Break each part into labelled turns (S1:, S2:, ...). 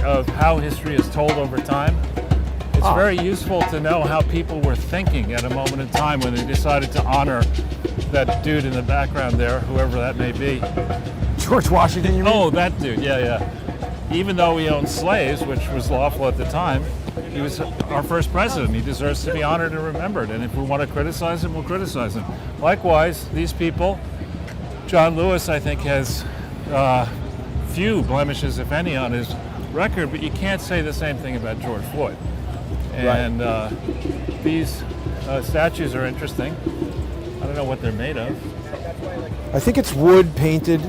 S1: of how history is told over time. It's very useful to know how people were thinking at a moment in time when they decided to honor that dude in the background there, whoever that may be.
S2: George Washington, you mean?
S1: Oh, that dude, yeah. Even though he owned slaves, which was lawful at the time, he was our first president. He deserves to be honored and remembered. And if we want to criticize him, we'll criticize him. Likewise, these people, John Lewis, I think, has few blemishes, if any, on his record, but you can't say the same thing about George Floyd. And these statues are interesting. I don't know what they're made of.
S2: I think it's wood painted,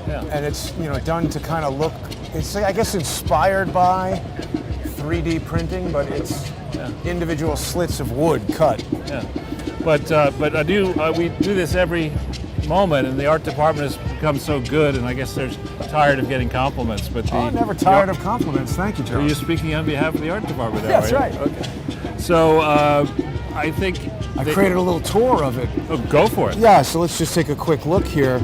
S1: Yeah.
S2: and it's done to kind of look. It's I guess inspired by 3D printing, but it's individual slits of wood cut.
S1: Yeah. But we do this every moment, and the art department has become so good, and I guess they're tired of getting compliments. But
S2: I'm never tired of compliments. Thank you, Joe.
S1: Are you speaking on behalf of the art department?
S2: Yeah, that's right.
S1: Okay. So I think
S2: I created a little tour of it.
S1: Oh, go for it.
S2: Yeah. So let's just take a quick look here.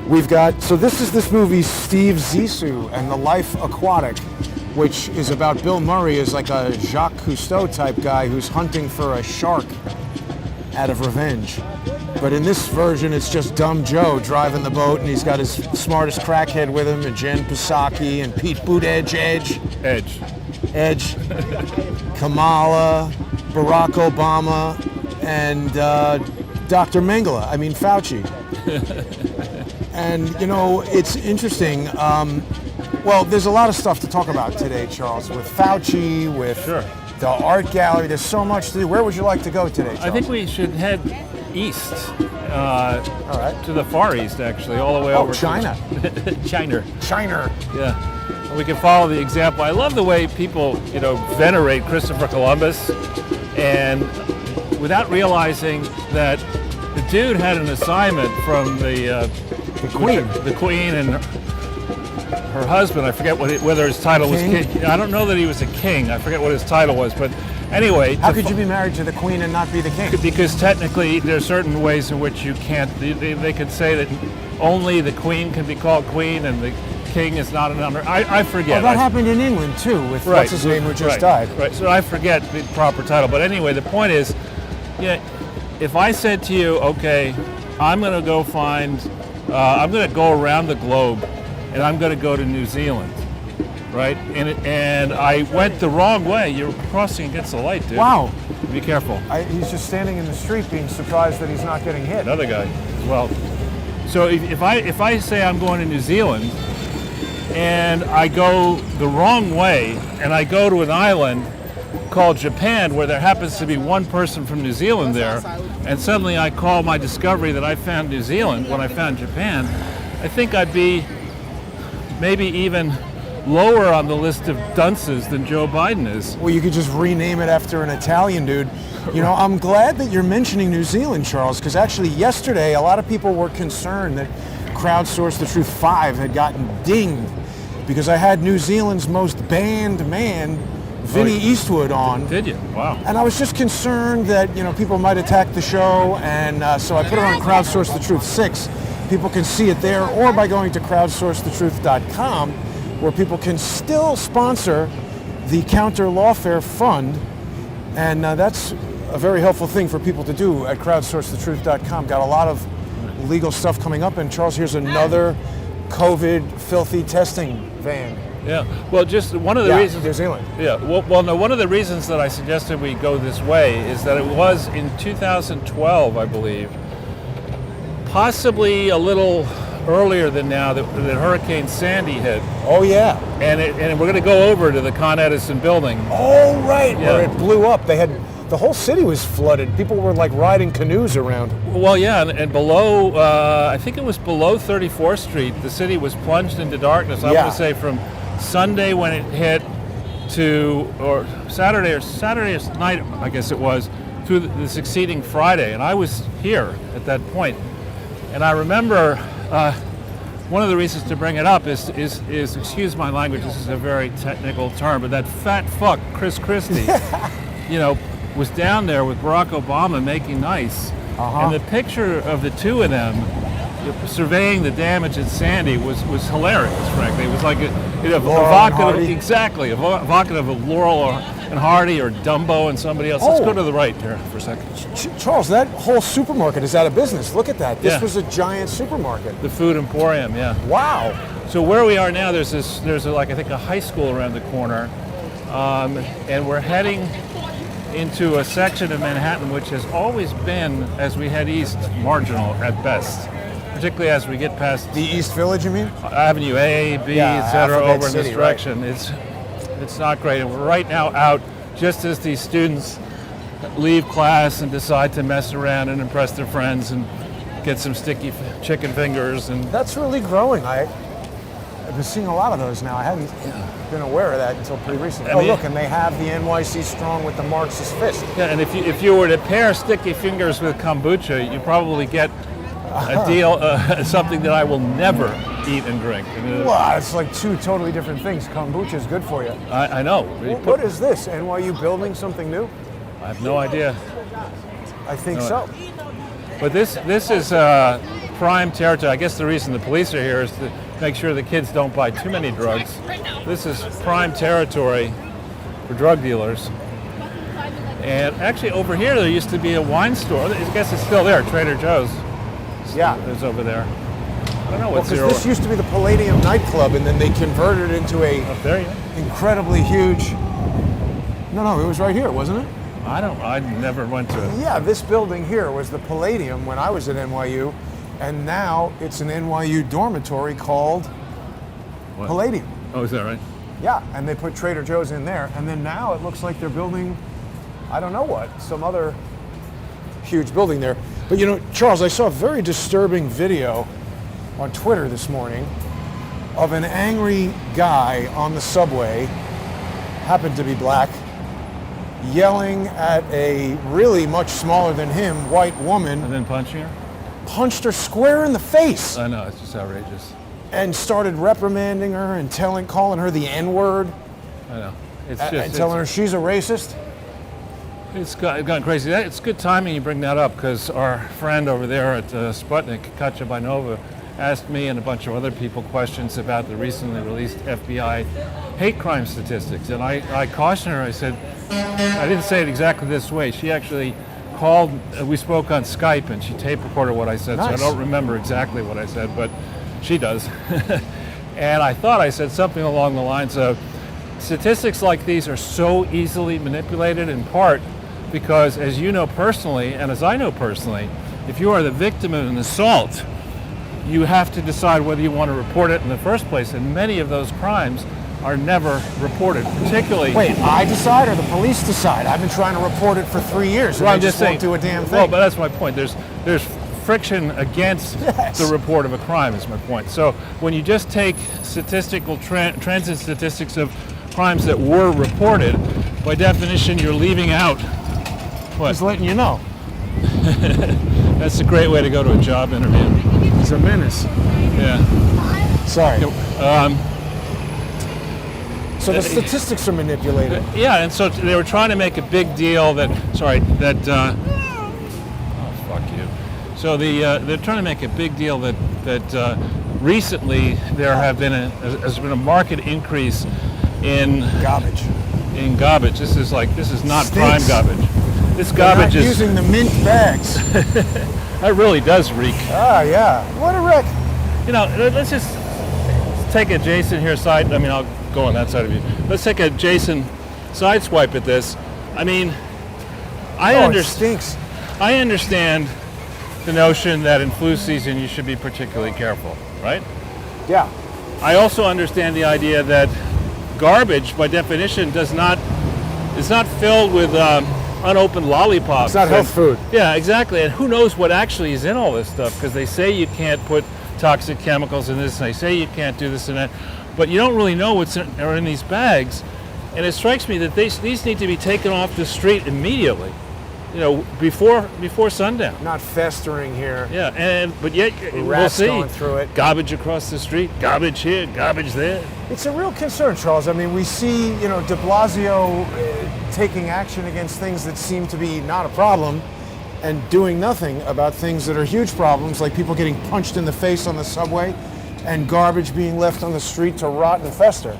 S2: We've got this movie Steve Zissou and the Life Aquatic, which is about Bill Murray as like a Jacques Cousteau type guy who's hunting for a shark out of revenge. But in this version, it's just Dumb Joe driving the boat, and he's got his smartest crackhead with him, and Jen Psaki, and Pete Buttigieg, Edge, Kamala, Barack Obama, and Dr. Mengele, Fauci. And, it's interesting. Well, there's a lot of stuff to talk about today, Charles, with Fauci, with the art gallery. There's so much to do. Where would you like to go today, Charles?
S1: I think we should head east,
S2: all right,
S1: to the Far East, actually, all the way over
S2: China.
S1: to China.
S2: Yeah.
S1: We can follow the example. I love the way people, venerate Christopher Columbus, and without realizing that the dude had an assignment from the Queen and her husband. I forget whether his title was king. I don't know that he was a king. I forget what his title was, but anyway.
S2: How could you be married to the Queen and not be the king?
S1: Because technically there are certain ways in which you can't. They could say that only the Queen can be called Queen and the King is not an honor. I forget.
S2: Well, that happened in England too with what's his name who just died.
S1: Right. So I forget the proper title. But anyway, the point is, if I said to you, okay, I'm going to go I'm going to go around the globe, and I'm going to go to New Zealand, right? And I went the wrong way. You're crossing against the light, dude.
S2: Wow.
S1: Be careful.
S2: He's just standing in the street being surprised that he's not getting hit.
S1: Another guy as well. So if I say I'm going to New Zealand, and I go the wrong way, and I go to an island called Japan, where there happens to be one person from New Zealand there, and suddenly I call my discovery that I found New Zealand when I found Japan, I think I'd be maybe even lower on the list of dunces than Joe Biden is.
S2: Well, you could just rename it after an Italian dude. I'm glad that you're mentioning New Zealand, Charles, because actually yesterday a lot of people were concerned that Crowdsource The Truth 5 had gotten dinged because I had New Zealand's most banned man, Vinny Eastwood, on.
S1: Did you? Wow.
S2: And I was just concerned that, people might attack the show, and so I put it on Crowdsource The Truth 6. People can see it there, or by going to crowdsourcethetruth.com, where people can still sponsor the Counter Lawfare Fund, and that's a very helpful thing for people to do at crowdsourcethetruth.com. Got a lot of legal stuff coming up, and Charles, here's another COVID filthy testing van.
S1: Yeah. Well, just one of the reasons.
S2: New Zealand.
S1: Yeah. Well, no. One of the reasons that I suggested we go this way is that it was in 2012, I believe, possibly a little earlier than now, that Hurricane Sandy hit.
S2: Oh yeah.
S1: And we're going to go over to the Con Edison building.
S2: Oh right.
S1: Yeah.
S2: Where it blew up. The whole city was flooded. People were like riding canoes around.
S1: Well, yeah, and below, I think it was below 34th Street, the city was plunged into darkness. I want to say from Sunday when it hit or Saturday night, I guess it was, through the succeeding Friday. And I was here at that point. And I remember one of the reasons to bring it up is excuse my language, this is a very technical term, but that fat fuck, Chris Christie, was down there with Barack Obama making nice. And the picture of the two of them surveying the damage at Sandy was hilarious, frankly. It was like
S2: Laurel and Hardy.
S1: exactly, evocative of Laurel and Hardy or Dumbo and somebody else. Let's go to the right here for a second.
S2: Charles, that whole supermarket is out of business. Look at that. This
S1: Yeah.
S2: was a giant supermarket.
S1: The Food Emporium, yeah.
S2: Wow.
S1: So where we are now, there's I think a high school around the corner, and we're heading into a section of Manhattan which has always been, as we head east, marginal at best. Particularly as we get past
S2: The East Village, you mean?
S1: Avenue A, B,
S2: Yeah,
S1: etc.
S2: Alphabet
S1: over in
S2: City,
S1: this direction. It's not great. And we're right now out just as these students leave class and decide to mess around and impress their friends and get some sticky chicken fingers. And
S2: That's really growing. I've been seeing a lot of those now. I hadn't been aware of that until pretty recently. Look, and they have the NYC Strong with the Marxist fist.
S1: yeah, and if you were to pair sticky fingers with kombucha, you probably get a deal, something that I will never eat and drink.
S2: Wow, it's like two totally different things. Kombucha is good for you.
S1: I know.
S2: What is this? NYU building something new?
S1: I have no idea.
S2: I think so.
S1: But this is prime territory. I guess the reason the police are here is to make sure the kids don't buy too many drugs. This is prime territory for drug dealers. And actually over here there used to be a wine store. I guess it's still there, Trader Joe's.
S2: Yeah.
S1: Is over there. I don't know what's
S2: Because this used to be the Palladium nightclub, and then they converted it into a
S1: up there. Yeah.
S2: incredibly huge. No, it was right here, wasn't it?
S1: I never went to it.
S2: Yeah, this building here was the Palladium when I was at NYU, and now it's an NYU dormitory called
S1: What?
S2: Palladium.
S1: Oh, is that right?
S2: Yeah, and they put Trader Joe's in there, and then now it looks like they're building, I don't know what, some other huge building there. But you know, Charles, I saw a very disturbing video on Twitter this morning of an angry guy on the subway, happened to be black, yelling at a really much smaller than him white woman,
S1: And then punching her?
S2: punched her square in the face,
S1: I know, it's just outrageous.
S2: and started reprimanding her and calling her the N-word,
S1: I know. It's
S2: and telling her she's a racist.
S1: It's gone crazy. It's good timing you bring that up because our friend over there at Sputnik, Katya Bainova, asked me and a bunch of other people questions about the recently released FBI hate crime statistics. And I cautioned her, I said, I didn't say it exactly this way. She actually called, we spoke on Skype and she tape recorded what I said.
S2: Nice.
S1: So I don't remember exactly what I said, but she does. And I thought I said something along the lines of, statistics like these are so easily manipulated in part because, as you know personally, and as I know personally, if you are the victim of an assault, you have to decide whether you want to report it in the first place, and many of those crimes are never reported, particularly...
S2: Wait, I decide or the police decide? I've been trying to report it for 3 years and
S1: Well,
S2: they just won't do a damn thing.
S1: Well, but that's my point. There's friction against the report of a crime is my point. So when you just take statistical transit statistics of crimes that were reported, by definition you're leaving out what?
S2: Just letting you know.
S1: That's a great way to go to a job interview.
S2: It's a menace.
S1: Yeah.
S2: Sorry. So the statistics are manipulated.
S1: Yeah, and so they were trying to make a big deal that, oh, fuck you. So they're trying to make a big deal that recently has been a marked increase in
S2: Garbage.
S1: This is not
S2: Stinks.
S1: prime garbage. This
S2: They're
S1: garbage
S2: not
S1: is
S2: using the mint bags.
S1: that really does reek.
S2: Ah, yeah. What a wreck.
S1: You know, let's just take a Jason here side. I mean, I'll go on that side of you. Let's take a Jason side swipe at this. I mean,
S2: It stinks.
S1: I understand the notion that in flu season you should be particularly careful, right?
S2: Yeah.
S1: I also understand the idea that garbage, by definition, is not filled with unopened lollipops.
S2: It's not health food.
S1: Yeah, exactly. And who knows what actually is in all this stuff? Because they say you can't put toxic chemicals in this, and they say you can't do this and that, but you don't really know what's in these bags. And it strikes me that these need to be taken off the street immediately. You know, before sundown.
S2: Not festering here.
S1: Yeah, but yet we'll
S2: Rats
S1: see
S2: going through it.
S1: garbage across the street, garbage here, garbage there.
S2: It's a real concern, Charles. I mean, we see, de Blasio taking action against things that seem to be not a problem, and doing nothing about things that are huge problems, like people getting punched in the face on the subway and garbage being left on the street to rot and fester.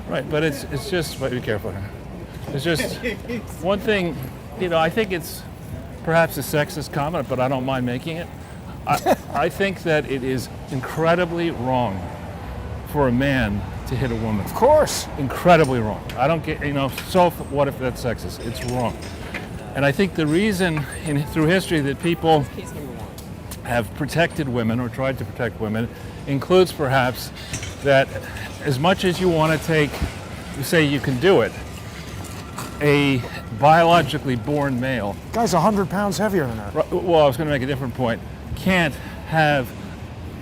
S1: Right, but it's just, but be careful here. It's just one thing, I think it's perhaps a sexist comment, but I don't mind making it. I think that it is incredibly wrong for a man to hit a woman.
S2: Of course.
S1: Incredibly wrong. I don't get, so what if that's sexist? It's wrong. And I think the reason through history that people have protected women or tried to protect women includes perhaps that as much as you want to take, you say you can do it, a biologically born male.
S2: Guy's 100 pounds heavier than her.
S1: Well, I was going to make a different point. Can't have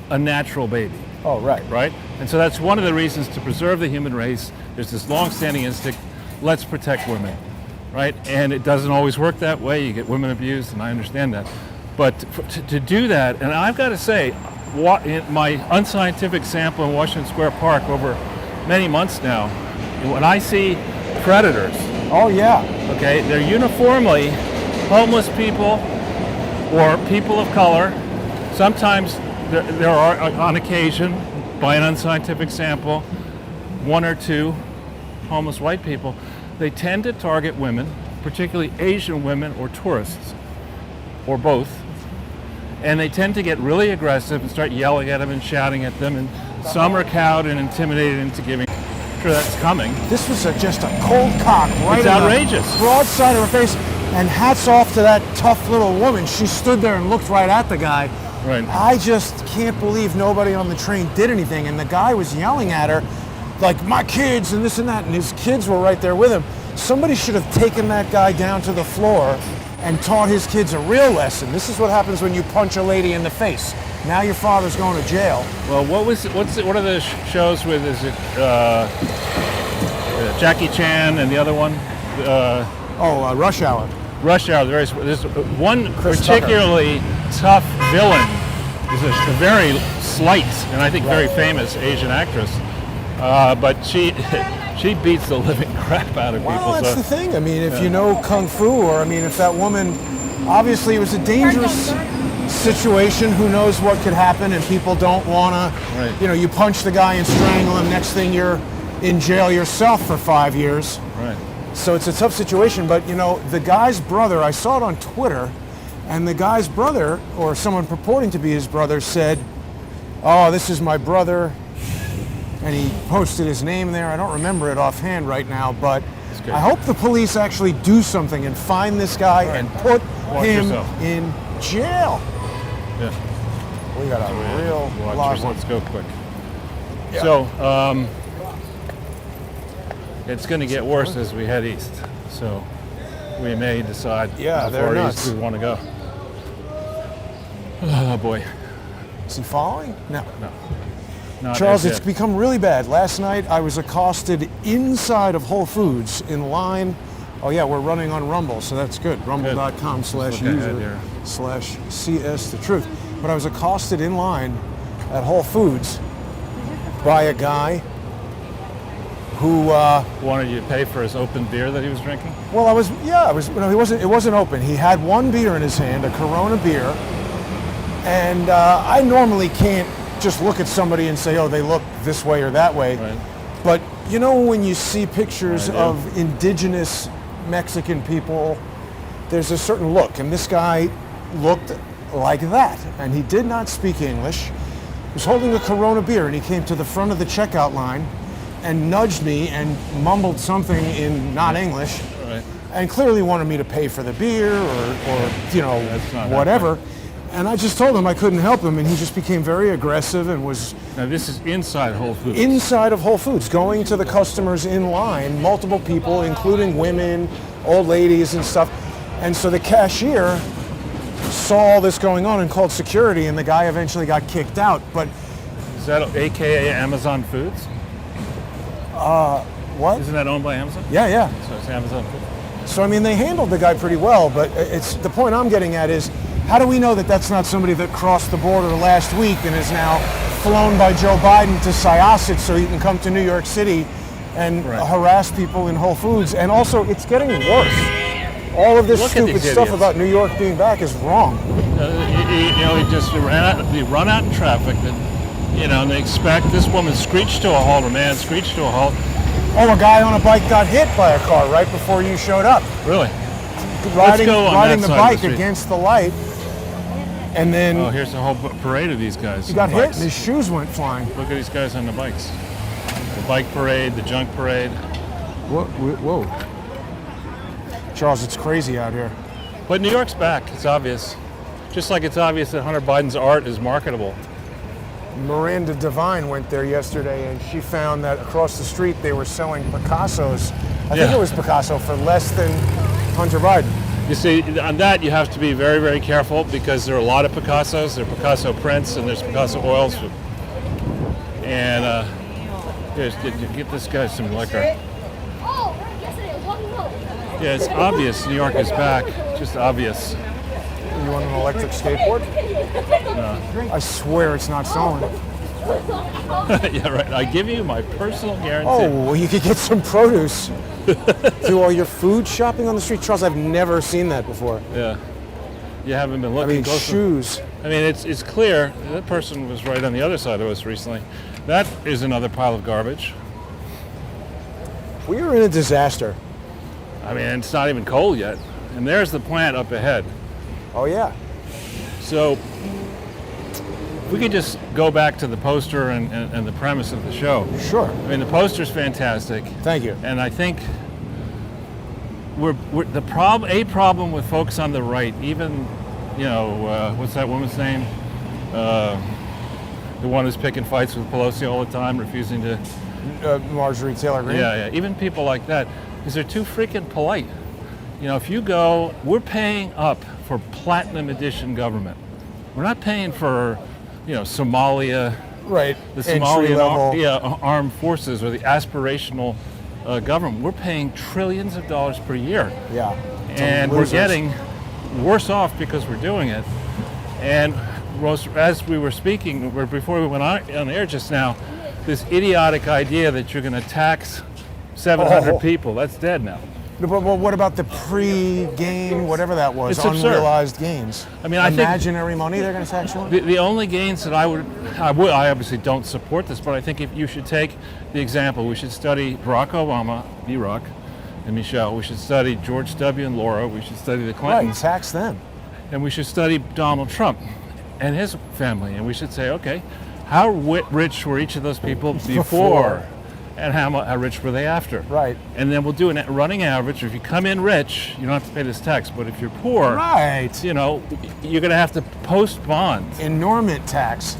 S1: a natural baby.
S2: Oh, right.
S1: Right? And so that's one of the reasons to preserve the human race. There's this long-standing instinct, let's protect women, right? And it doesn't always work that way. You get women abused, and I understand that. But to do that, and I've got to say, in my unscientific sample in Washington Square Park over many months now, when I see predators,
S2: oh yeah,
S1: okay, they're uniformly homeless people or people of color. Sometimes there are, on occasion, by an unscientific sample, one or two homeless white people. They tend to target women, particularly Asian women or tourists, or both. And they tend to get really aggressive and start yelling at them and shouting at them. And some are cowed and intimidated into giving. Sure, that's coming.
S2: This was just a cold cock right
S1: It's outrageous.
S2: Broadside of her face. And hats off to that tough little woman. She stood there and looked right at the guy.
S1: Right.
S2: I just can't believe nobody on the train did anything. And the guy was yelling at her, like, my kids and this and that. And his kids were right there with him. Somebody should have taken that guy down to the floor and taught his kids a real lesson. This is what happens when you punch a lady in the face. Now your father's going to jail.
S1: Well, what are the shows with? Is it Jackie Chan and the other one?
S2: Rush Hour.
S1: Rush Hour. There's one
S2: Chris
S1: particularly tough villain. Is a very slight and I think very famous Asian actress, but she beats the living crap out of people.
S2: Well, that's the thing. I mean, if you know Kung Fu, or I mean, if that woman, obviously it was a dangerous situation, who knows what could happen, and people don't want to, you punch the guy and strangle him, next thing you're in jail yourself for 5 years.
S1: Right.
S2: So it's a tough situation, but the guy's brother, I saw it on Twitter, and the guy's brother, or someone purporting to be his brother, said, oh, this is my brother, and he posted his name there. I don't remember it offhand right now, but I hope the police actually do something and find this guy and put him in jail.
S1: Yeah.
S2: We got a real lot.
S1: Let's go quick.
S2: Yeah.
S1: So it's going to get worse as we head east. So we may decide how far east we want to go. Oh boy.
S2: Is he following? No.
S1: Not
S2: Charles, it's become really bad. Last night I was accosted inside of Whole Foods in line. Oh yeah, we're running on Rumble, so that's good. Rumble.com/user/CS the truth. But I was accosted in line at Whole Foods by a guy who
S1: wanted you to pay for his open beer that he was drinking?
S2: Well, it wasn't open. He had one beer in his hand, a Corona beer. And I normally can't just look at somebody and say, oh, they look this way or that way.
S1: Right.
S2: But when you see pictures of indigenous Mexican people, there's a certain look. And this guy looked like that. And he did not speak English. He was holding a Corona beer, and he came to the front of the checkout line and nudged me and mumbled something in not English.
S1: Right.
S2: And clearly wanted me to pay for the beer or whatever. And I just told him I couldn't help him, and he just became very aggressive and was...
S1: Now this is inside Whole Foods.
S2: Inside of Whole Foods, going to the customers in line, multiple people, including women, old ladies and stuff. And so the cashier saw all this going on and called security, and the guy eventually got kicked out. But
S1: is that AKA Amazon Foods?
S2: What?
S1: Isn't that owned by Amazon?
S2: Yeah.
S1: So it's Amazon Foods.
S2: So I mean, they handled the guy pretty well, but it's the point I'm getting at is, how do we know that that's not somebody that crossed the border last week and is now flown by Joe Biden to Syosset so he can come to New York City and harass people in Whole Foods? And also, it's getting worse. All of this
S1: Look at
S2: stupid
S1: these
S2: stuff
S1: idiots.
S2: about New York being back is wrong.
S1: He just run out in traffic, and they expect this woman screeched to a halt, a man screeched to a halt.
S2: Oh, a guy on a bike got hit by a car right before you showed up.
S1: Really?
S2: Riding
S1: go on
S2: the
S1: that side of the
S2: bike
S1: street.
S2: against the light, and then
S1: Oh, here's a whole parade of these guys.
S2: he got
S1: on
S2: hit
S1: bikes.
S2: and his shoes went flying.
S1: Look at these guys on the bikes. The bike parade, the junk parade.
S2: Whoa. Charles, it's crazy out here.
S1: But New York's back. It's obvious. Just like it's obvious that Hunter Biden's art is marketable.
S2: Miranda Devine went there yesterday, and she found that across the street they were selling Picassos. I think
S1: Yeah.
S2: it was Picasso for less than Hunter Biden.
S1: You see, on that you have to be very, very careful because there are a lot of Picassos. There are Picasso prints and there's Picasso oils. And get this guy some liquor. Yeah, it's obvious New York is back. Just obvious.
S2: You want an electric skateboard?
S1: No.
S2: I swear it's not stolen.
S1: Yeah, right. I give you my personal guarantee.
S2: Oh, well, you could get some produce. Do all your food shopping on the street? Charles, I've never seen that before.
S1: Yeah. You haven't been
S2: I
S1: looking
S2: mean,
S1: closely.
S2: shoes.
S1: I mean, it's clear. That person was right on the other side of us recently. That is another pile of garbage.
S2: We are in a disaster.
S1: I mean, it's not even cold yet. And there's the plant up ahead.
S2: Oh, yeah.
S1: So if we could just go back to the poster and the premise of the show.
S2: Sure.
S1: I mean, the poster's fantastic.
S2: Thank you.
S1: And I think a problem with folks on the right, even, what's that woman's name? The one who's picking fights with Pelosi all the time, refusing to.
S2: Marjorie Taylor Greene.
S1: Yeah. Even people like that, is they're too freaking polite. If you go, we're paying up for platinum edition government. We're not paying for, Somalia,
S2: Right.
S1: the
S2: Entry level.
S1: Somalian armed forces or the aspirational government. We're paying trillions of dollars per year.
S2: Yeah.
S1: And we're getting worse off because we're doing it. And as we were speaking, before we went on air just now, this idiotic idea that you're going to tax 700 people, that's dead now.
S2: But what about the pre-gain, whatever that was,
S1: It's absurd.
S2: unrealized gains?
S1: I mean, I think
S2: imaginary money they're going to tax you on?
S1: the only gains that I obviously don't support this, but I think if you should take the example, we should study Barack Obama, B-Rock, and Michelle. We should study George W. and Laura. We should study the
S2: Right,
S1: Clintons.
S2: tax them.
S1: And we should study Donald Trump and his family. And we should say, okay, how rich were each of those people before? And how rich were they after?
S2: Right.
S1: And then we'll do a running average. If you come in rich, you don't have to pay this tax. But if you're poor,
S2: Right.
S1: you're going to have to post bond
S2: Enormous tax.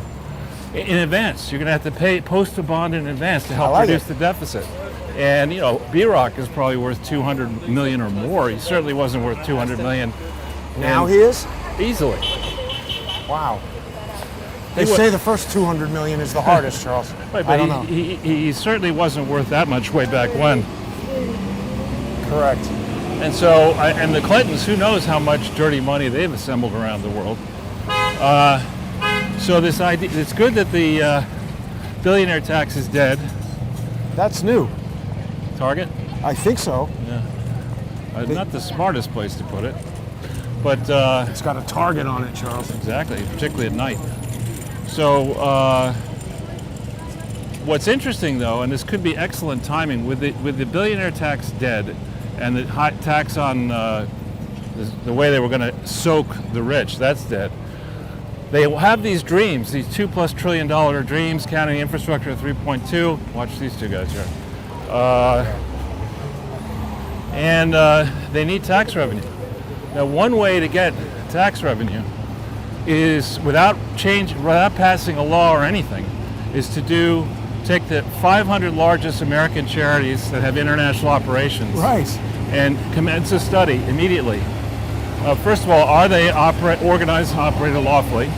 S1: in advance. You're going to have to post a bond in advance to help
S2: like
S1: reduce
S2: it.
S1: the deficit. And B-Rock is probably worth 200 million or more. He certainly wasn't worth 200 million.
S2: Now he is?
S1: Easily.
S2: Wow. They say the first 200 million is the hardest, Charles.
S1: Right,
S2: I
S1: but
S2: don't know.
S1: he certainly wasn't worth that much way back when.
S2: Correct.
S1: And so, and the Clintons, who knows how much dirty money they've assembled around the world. So this idea, it's good that the billionaire tax is dead.
S2: That's new.
S1: Target?
S2: I think so.
S1: Yeah. Not the smartest place to put it, but
S2: It's got a target on it, Charles.
S1: exactly, particularly at night. So what's interesting though, and this could be excellent timing, with the billionaire tax dead and the high tax on the way they were going to soak the rich, that's dead. They will have these dreams, these $2+ trillion dreams, counting infrastructure at 3.2. Watch these two guys here. And they need tax revenue. Now, one way to get tax revenue is without passing a law or anything, is to take the 500 largest American charities that have international operations,
S2: Right.
S1: and commence a study immediately. First of all, are they organized and operated lawfully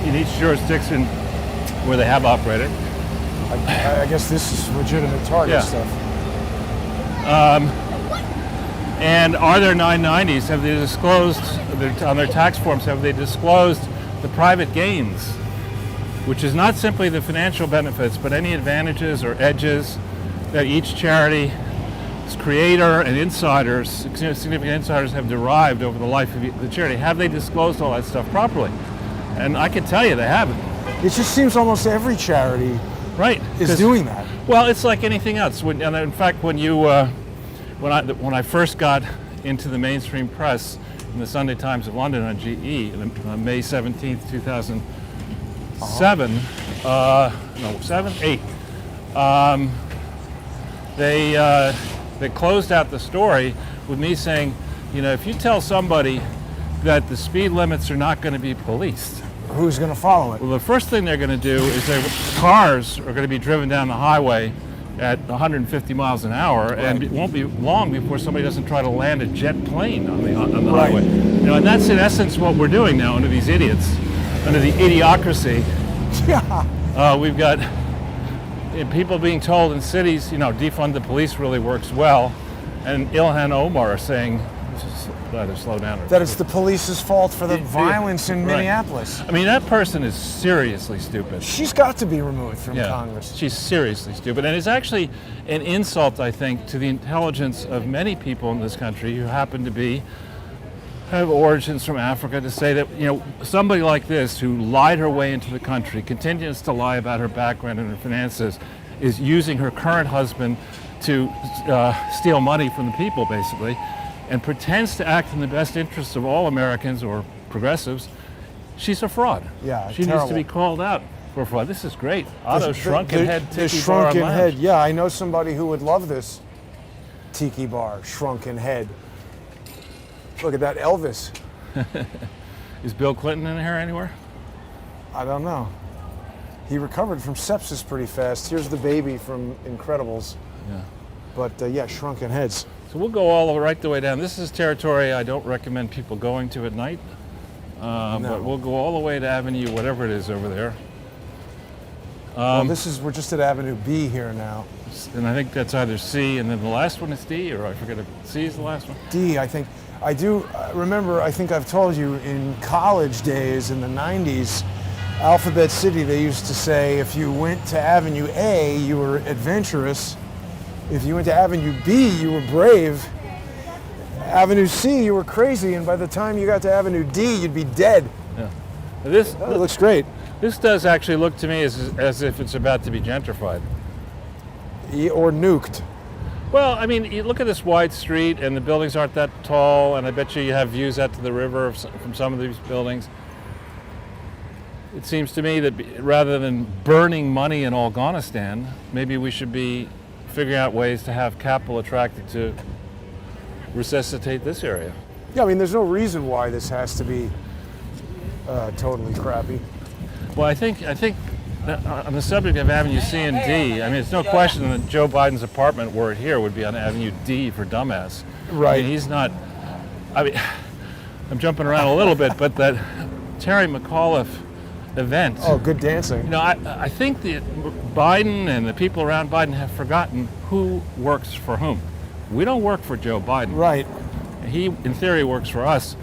S1: in each jurisdiction where they have operated?
S2: I guess this is legitimate target
S1: Yeah.
S2: stuff.
S1: And are there 990s? Have they disclosed, on their tax forms, have they disclosed the private gains? Which is not simply the financial benefits, but any advantages or edges that each charity creator and insiders, significant insiders, have derived over the life of the charity? Have they disclosed all that stuff properly? And I can tell you they haven't.
S2: It just seems almost every charity is doing that.
S1: Well, it's like anything else. And in fact, when I first got into the mainstream press in the Sunday Times of London on GE on May 17th, 2007, they closed out the story with me saying, if you tell somebody that the speed limits are not going to be policed,
S2: who's going to follow it?
S1: Well, the first thing they're going to do is cars are going to be driven down the highway at 150 miles an hour, and it won't be long before somebody doesn't try to land a jet plane on the highway. And that's in essence what we're doing now under these idiots, under the idiocracy.
S2: Yeah.
S1: We've got people being told in cities, defund the police really works well, and Ilhan Omar saying, either slow down.
S2: That it's the police's fault for the violence in Minneapolis.
S1: I mean, that person is seriously stupid.
S2: She's got to be removed from Congress.
S1: She's seriously stupid. And it's actually an insult, I think, to the intelligence of many people in this country who happen to have origins from Africa, to say that, somebody like this who lied her way into the country, continues to lie about her background and her finances, is using her current husband to steal money from the people, basically, and pretends to act in the best interests of all Americans or progressives. She's a fraud.
S2: Yeah,
S1: she needs to be called out for fraud. This is great. Otto Shrunken Head
S2: the
S1: Tiki Bar
S2: Shrunken
S1: and
S2: Head.
S1: Lounge.
S2: Yeah, I know somebody who would love this tiki bar, Shrunken Head. Look at that Elvis.
S1: Is Bill Clinton in here anywhere?
S2: I don't know. He recovered from sepsis pretty fast. Here's the baby from Incredibles.
S1: Yeah.
S2: But Shrunken Heads.
S1: So we'll go right the way down. This is territory I don't recommend people going to at night.
S2: No.
S1: But we'll go all the way to Avenue, whatever it is over there.
S2: Well, we're just at Avenue B here now.
S1: And I think that's either C, and then the last one is D, or I forget if C is the last one.
S2: D, I think. I do remember, I think I've told you, in college days in the 90s, Alphabet City, they used to say if you went to Avenue A, you were adventurous. If you went to Avenue B, you were brave. Avenue C, you were crazy, and by the time you got to Avenue D, you'd be dead.
S1: Yeah.
S2: It looks great.
S1: This does actually look to me as if it's about to be gentrified.
S2: Or nuked.
S1: Well, I mean, you look at this wide street, and the buildings aren't that tall, and I bet you have views out to the river from some of these buildings. It seems to me that rather than burning money in Afghanistan, maybe we should be figuring out ways to have capital attracted to resuscitate this area.
S2: Yeah, I mean, there's no reason why this has to be totally crappy.
S1: Well, I think on the subject of Avenue C and D, I mean, it's no question that Joe Biden's apartment, were it here, would be on Avenue D for dumbass.
S2: Right.
S1: I mean, he's not. I mean, I'm jumping around a little bit, but that Terry McAuliffe event.
S2: Oh, good dancing.
S1: I think that Biden and the people around Biden have forgotten who works for whom. We don't work for Joe Biden.
S2: Right.
S1: He, in theory, works for us.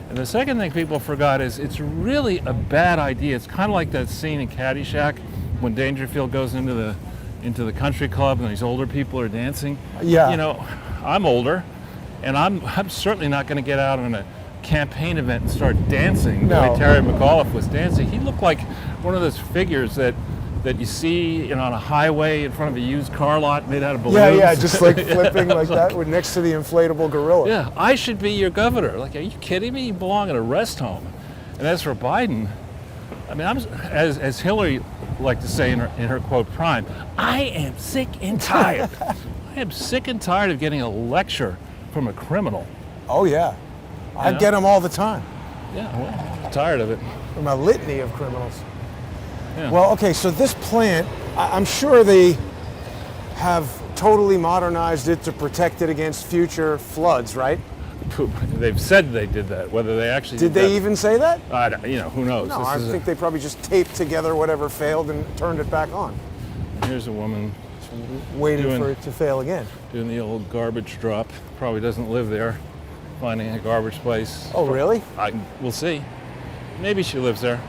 S1: And the second thing people forgot is it's really a bad idea. It's kind of like that scene in Caddyshack when Dangerfield goes into the country club and these older people are dancing.
S2: Yeah.
S1: I'm older, and I'm certainly not going to get out on a campaign event and start dancing the way Terry McAuliffe was dancing. He looked like one of those figures that you see on a highway in front of a used car lot made out of balloons.
S2: Yeah, just like flipping like that with next to the inflatable gorilla.
S1: Yeah, I should be your governor. Like, are you kidding me? You belong in a rest home. And as for Biden, I mean, as Hillary liked to say in her quote prime, I am sick and tired. I am sick and tired of getting a lecture from a criminal.
S2: Oh yeah, I get them all the time.
S1: Yeah, well, I'm tired of it.
S2: From a litany of criminals.
S1: Yeah.
S2: Well, okay, so this plant, I'm sure they have totally modernized it to protect it against future floods, right?
S1: They've said they did that. Whether they actually
S2: did they even say that?
S1: Who knows?
S2: No, I think they probably just taped together whatever failed and turned it back on.
S1: Here's a woman
S2: waiting for it to fail again.
S1: Doing the old garbage drop. Probably doesn't live there. Finding a garbage place.
S2: Oh, really?
S1: We'll see. Maybe she lives there.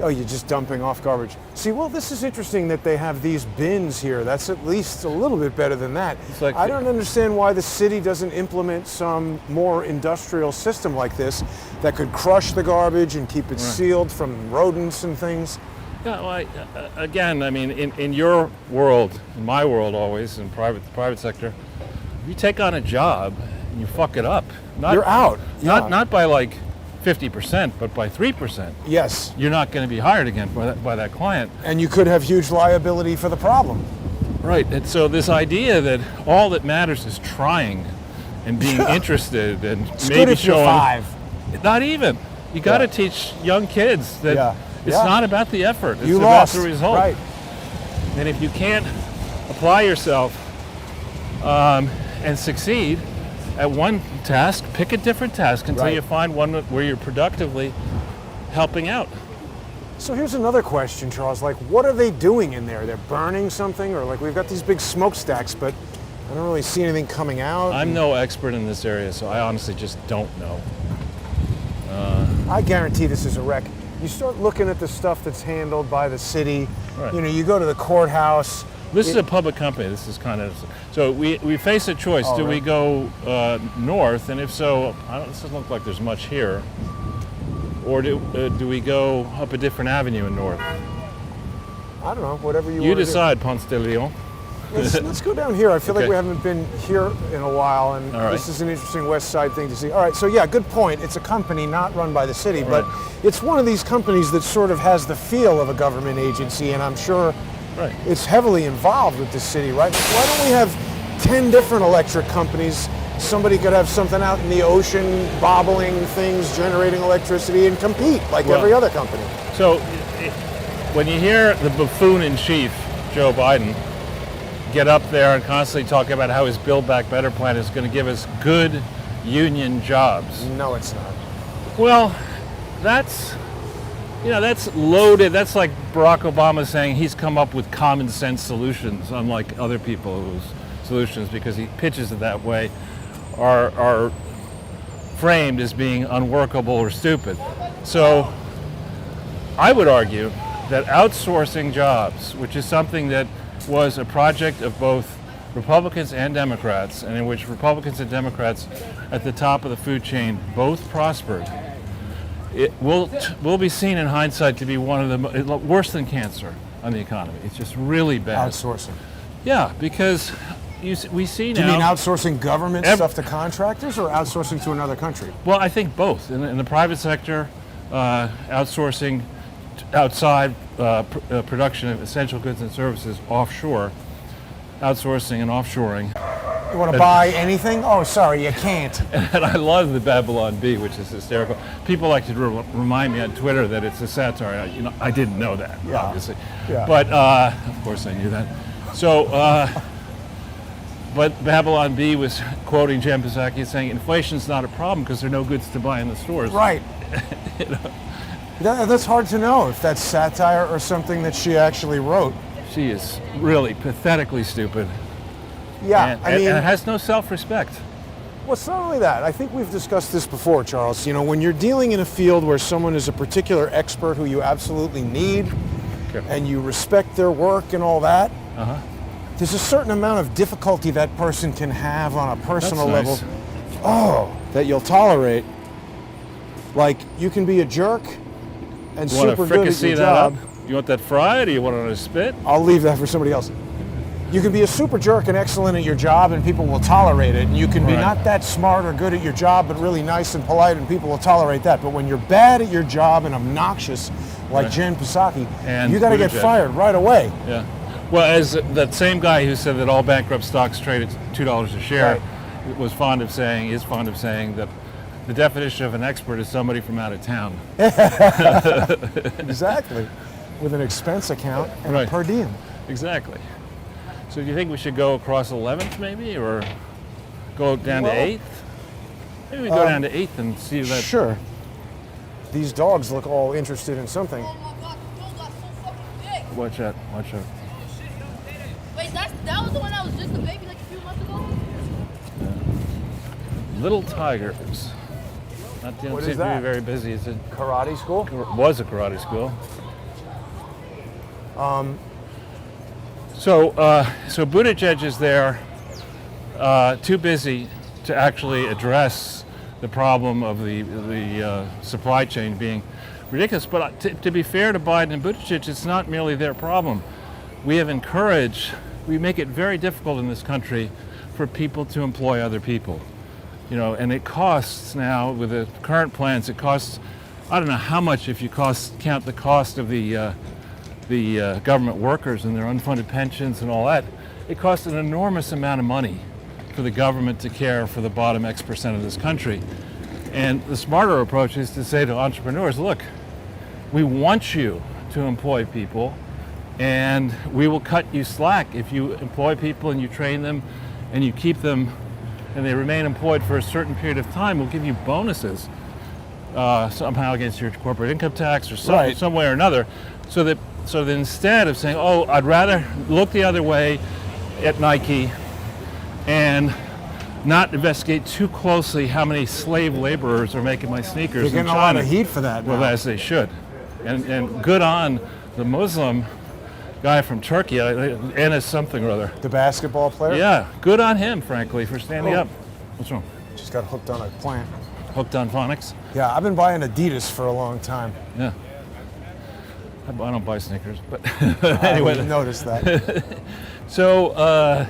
S2: Oh, you're just dumping off garbage. See, well, this is interesting that they have these bins here. That's at least a little bit better than that.
S1: It's like
S2: I don't understand why the city doesn't implement some more industrial system like this that could crush the garbage and keep it sealed from rodents and things.
S1: Yeah, well, again, I mean, in your world, in my world always, in the private sector, if you take on a job and you fuck it up,
S2: You're out.
S1: Not by like 50%, but by 3%.
S2: Yes.
S1: You're not going to be hired again by that client.
S2: And you could have huge liability for the problem.
S1: Right. And so this idea that all that matters is trying and being interested and
S2: It's
S1: maybe
S2: good if you're
S1: showing.
S2: 5.
S1: Not even. You got to teach young kids that it's not about the effort. It's about the result.
S2: Right.
S1: And if you can't apply yourself and succeed at one task, pick a different task until you find one where you're productively helping out.
S2: So here's another question, Charles. Like, what are they doing in there? They're burning something, or like we've got these big smokestacks, but I don't really see anything coming out.
S1: I'm no expert in this area, so I honestly just don't know.
S2: I guarantee this is a wreck. You start looking at the stuff that's handled by the city.
S1: Right.
S2: You know, you go to the courthouse.
S1: This is a public company. This is kind of so we face a choice.
S2: Oh,
S1: do we
S2: right.
S1: go north, and if so, it doesn't look like there's much here, or do we go up a different avenue in north?
S2: I don't know, whatever you
S1: You
S2: want to
S1: decide, Ponce de Leon.
S2: Let's go down here. I feel like
S1: Okay.
S2: we haven't been here in a while, and
S1: All right.
S2: this is an interesting West Side thing to see. All right, so yeah, good point. It's a company not run by the city, but it's one of these companies that sort of has the feel of a government agency, and I'm sure it's heavily involved with the city, right? Why don't we have 10 different electric companies? Somebody could have something out in the ocean, bobbling things, generating electricity, and compete like every other company.
S1: So when you hear the buffoon in chief, Joe Biden, get up there and constantly talk about how his Build Back Better plan is going to give us good union jobs.
S2: No, it's not.
S1: Well, that's loaded. That's like Barack Obama saying he's come up with common sense solutions, unlike other people whose solutions, because he pitches it that way, are framed as being unworkable or stupid. So I would argue that outsourcing jobs, which is something that was a project of both Republicans and Democrats, and in which Republicans and Democrats at the top of the food chain both prospered, it will be seen in hindsight to be one of the worse than cancer on the economy. It's just really bad.
S2: Outsourcing.
S1: Yeah, because we see now.
S2: Do you mean outsourcing government stuff to contractors or outsourcing to another country?
S1: Well, I think both. In the private sector, outsourcing outside production of essential goods and services offshore, outsourcing and offshoring.
S2: You want to buy anything? Oh, sorry, you can't.
S1: And I love the Babylon Bee, which is hysterical. People like to remind me on Twitter that it's a satire. I didn't know that, obviously.
S2: Yeah.
S1: But of course I knew that. So, but Babylon Bee was quoting Jen Psaki saying, inflation's not a problem because there are no goods to buy in the stores.
S2: Right. That's hard to know if that's satire or something that she actually wrote.
S1: She is really pathetically stupid.
S2: Yeah,
S1: and it has no self-respect.
S2: Well, it's not only that. I think we've discussed this before, Charles. You know, when you're dealing in a field where someone is a particular expert who you absolutely need, and you respect their work and all that, there's a certain amount of difficulty that person can have on a personal level. That you'll tolerate. Like, you can be a jerk and super good at your job.
S1: You want that fried, or you want it on a spit?
S2: I'll leave that for somebody else. You can be a super jerk and excellent at your job, and people will tolerate it. And you can be not that smart or good at your job, but really nice and polite, and people will tolerate that. But when you're bad at your job and obnoxious, like Jen Psaki, you got to get fired right away.
S1: Yeah. Well, as that same guy who said that all bankrupt stocks trade at $2 a share is fond of saying that the definition of an expert is somebody from out of town.
S2: Exactly. With an expense account and a per diem.
S1: Exactly. So do you think we should go across 11th maybe, or go down to 8th? Maybe we go down to 8th and see that.
S2: Sure. These dogs look all interested in something.
S1: Watch out.
S3: Wait, that was the one that was just a baby like a few months ago?
S1: Little tigers. Not seems to be very busy. It's a
S2: karate school?
S1: Was a karate school. So Buttigieg is there, too busy to actually address the problem of the supply chain being ridiculous. But to be fair to Biden and Buttigieg, it's not merely their problem. We make it very difficult in this country for people to employ other people. And it costs now, with the current plans, it costs, I don't know how much if you count the cost of the government workers and their unfunded pensions and all that. It costs an enormous amount of money for the government to care for the bottom X% of this country. And the smarter approach is to say to entrepreneurs, look, we want you to employ people, and we will cut you slack if you employ people and you train them and you keep them and they remain employed for a certain period of time. We'll give you bonuses somehow against your corporate income tax or some way or another, so that instead of saying, oh, I'd rather look the other way at Nike and not investigate too closely how many slave laborers are making my sneakers
S2: They're
S1: in
S2: getting
S1: China.
S2: a lot of heat for that now.
S1: Well, as they should. And good on the Muslim guy from Turkey, Enes something or other.
S2: The basketball player?
S1: Yeah, good on him, frankly, for standing up. What's wrong?
S2: Just got hooked on a plant.
S1: Hooked on phonics?
S2: Yeah, I've been buying Adidas for a long time.
S1: Yeah. I don't buy sneakers, but
S2: Anyway,
S1: anyway.
S2: I noticed that.
S1: So,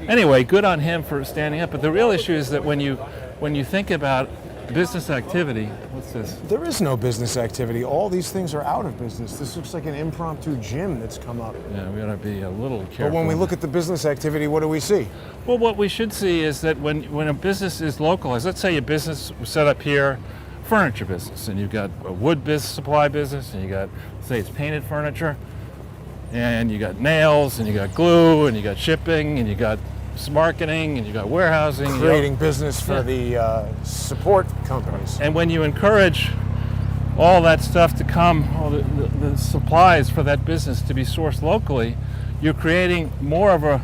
S1: anyway, good on him for standing up. But the real issue is that when you think about business activity, what's this?
S2: There is no business activity. All these things are out of business. This looks like an impromptu gym that's come up.
S1: Yeah, we ought to be a little careful.
S2: But when we look at the business activity, what do we see?
S1: Well, what we should see is that when a business is localized, let's say a business was set up here, furniture business, and you've got a wood business, supply business, and you got, say it's painted furniture, and you got nails, and you got glue, and you got shipping, and you got marketing, and you got warehousing.
S2: Creating business for the support companies.
S1: And when you encourage all that stuff to come, all the supplies for that business to be sourced locally, you're creating more of a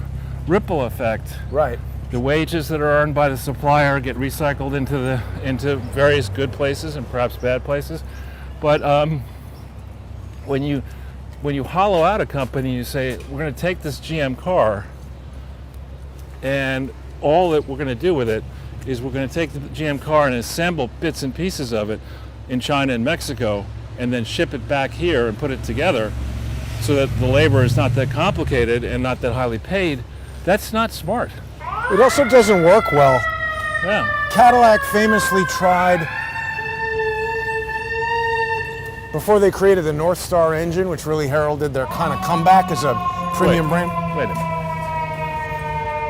S1: ripple effect.
S2: Right.
S1: The wages that are earned by the supplier get recycled into various good places and perhaps bad places. But when you hollow out a company, you say, we're going to take this GM car, and all that we're going to do with it is we're going to take the GM car and assemble bits and pieces of it in China and Mexico, and then ship it back here and put it together so that the labor is not that complicated and not that highly paid. That's not smart.
S2: It also doesn't work well.
S1: Yeah.
S2: Cadillac famously tried, before they created the North Star engine, which really heralded their kind of comeback as a premium brand.
S1: Wait a minute.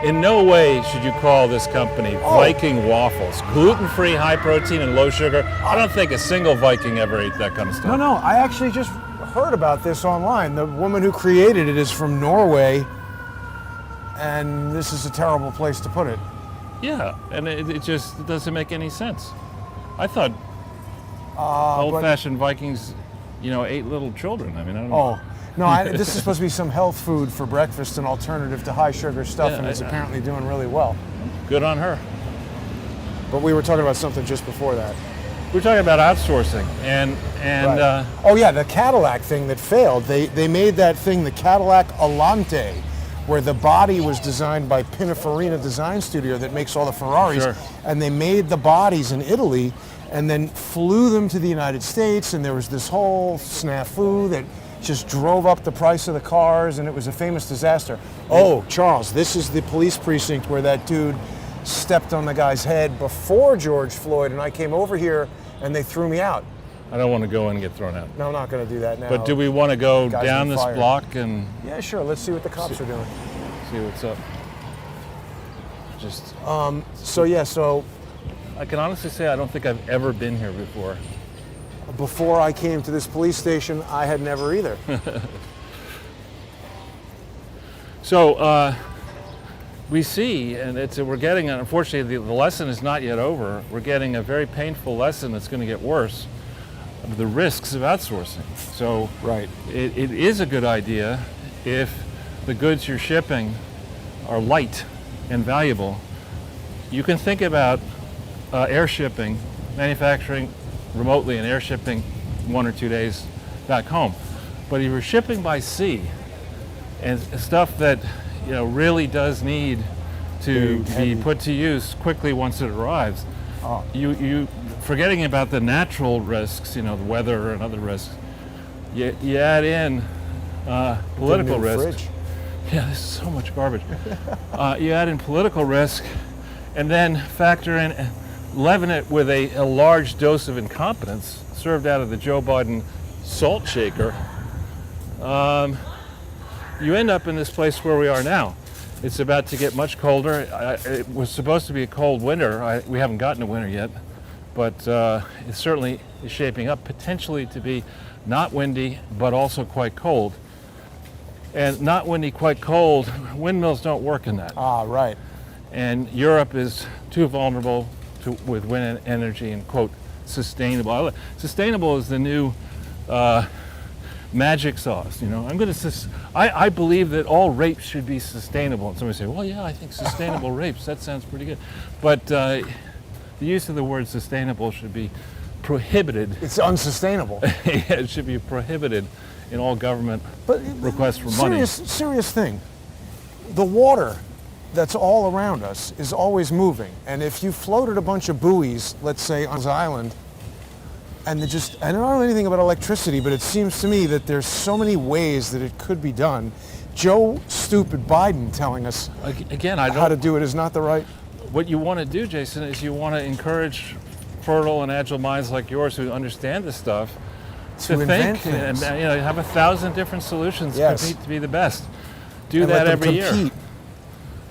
S1: In no way should you call this company Viking Waffles. Gluten-free, high protein, and low sugar. I don't think a single Viking ever ate that kind of stuff.
S2: No, I actually just heard about this online. The woman who created it is from Norway, and this is a terrible place to put it.
S1: Yeah, and it just doesn't make any sense. I thought old-fashioned Vikings, ate little children. I mean, I don't know.
S2: Oh, no, this is supposed to be some health food for breakfast, an alternative to high sugar stuff, and it's apparently doing really well.
S1: Good on her.
S2: But we were talking about something just before that.
S1: We're talking about outsourcing, and
S2: Right. Oh yeah, the Cadillac thing that failed. They made that thing, the Cadillac Alante, where the body was designed by Pininfarina Design Studio that makes all the Ferraris,
S1: Sure.
S2: and they made the bodies in Italy and then flew them to the United States, and there was this whole snafu that just drove up the price of the cars, and it was a famous disaster. Oh, Charles, this is the police precinct where that dude stepped on the guy's head before George Floyd, and I came over here and they threw me out.
S1: I don't want to go in and get thrown out.
S2: No, I'm not going to do that now.
S1: But do we want to go
S2: Guy's
S1: down
S2: been
S1: this
S2: fired.
S1: block and
S2: Yeah, sure. Let's see what the cops are doing.
S1: see what's up? Just,
S2: So
S1: I can honestly say I don't think I've ever been here before.
S2: before I came to this police station, I had never either.
S1: So we see, and we're getting, unfortunately, the lesson is not yet over. We're getting a very painful lesson that's going to get worse of the risks of outsourcing. So
S2: Right.
S1: it is a good idea if the goods you're shipping are light and valuable. You can think about air shipping, manufacturing remotely and air shipping 1 or 2 days back home. But if you're shipping by sea and stuff that really does need to be put to use quickly once it arrives, you forgetting about the natural risks, the weather and other risks, you add in political risk. Yeah, there's so much garbage. You add in political risk, and then factor in, leaven it with a large dose of incompetence served out of the Joe Biden salt shaker. You end up in this place where we are now. It's about to get much colder. It was supposed to be a cold winter. We haven't gotten a winter yet, but it certainly is shaping up potentially to be not windy, but also quite cold. And not windy, quite cold, windmills don't work in that.
S2: Right.
S1: And Europe is too vulnerable with wind energy and, quote, sustainable. Sustainable is the new magic sauce. I believe that all rapes should be sustainable. And somebody say, well, yeah, I think sustainable rapes, that sounds pretty good. But the use of the word sustainable should be prohibited.
S2: It's unsustainable.
S1: Yeah, it should be prohibited in all government requests for money.
S2: Serious thing. The water that's all around us is always moving. And if you floated a bunch of buoys, let's say on this island, and I don't know anything about electricity, but it seems to me that there's so many ways that it could be done. Joe Stupid Biden telling us how to do it is not the right.
S1: What you want to do, Jason, is you want to encourage fertile and agile minds like yours who understand this stuff to think and have 1,000 different solutions compete to be the best. Do that every year.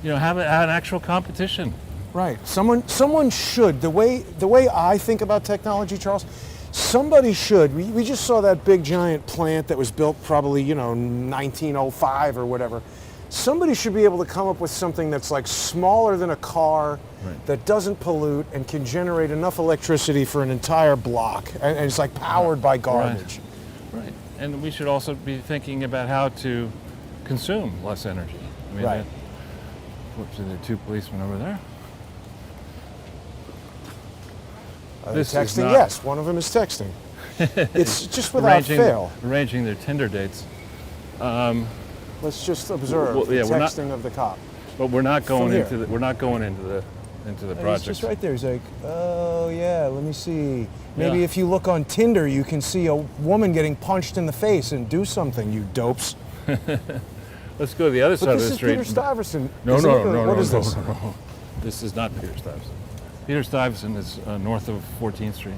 S1: Have an actual competition.
S2: Right. Someone should. The way I think about technology, Charles, somebody should. We just saw that big giant plant that was built probably 1905 or whatever. Somebody should be able to come up with something that's like smaller than a car, that doesn't pollute and can generate enough electricity for an entire block, and it's like powered by garbage.
S1: Right. And we should also be thinking about how to consume less energy. Whoops, there are two policemen over there.
S2: This texting, yes, one of them is texting. It's just without fail.
S1: Arranging their Tinder dates.
S2: Let's just observe the texting of the cop.
S1: But we're not going into the project.
S2: It's just right there. He's like, oh yeah, let me see. Maybe if you look on Tinder, you can see a woman getting punched in the face and do something, you dopes.
S1: Let's go to the other side of the street.
S2: This is Peter Stuyvesant.
S1: No.
S2: What is this?
S1: No. This is not Peter Stuyvesant. Peter Stuyvesant is north of 14th Street.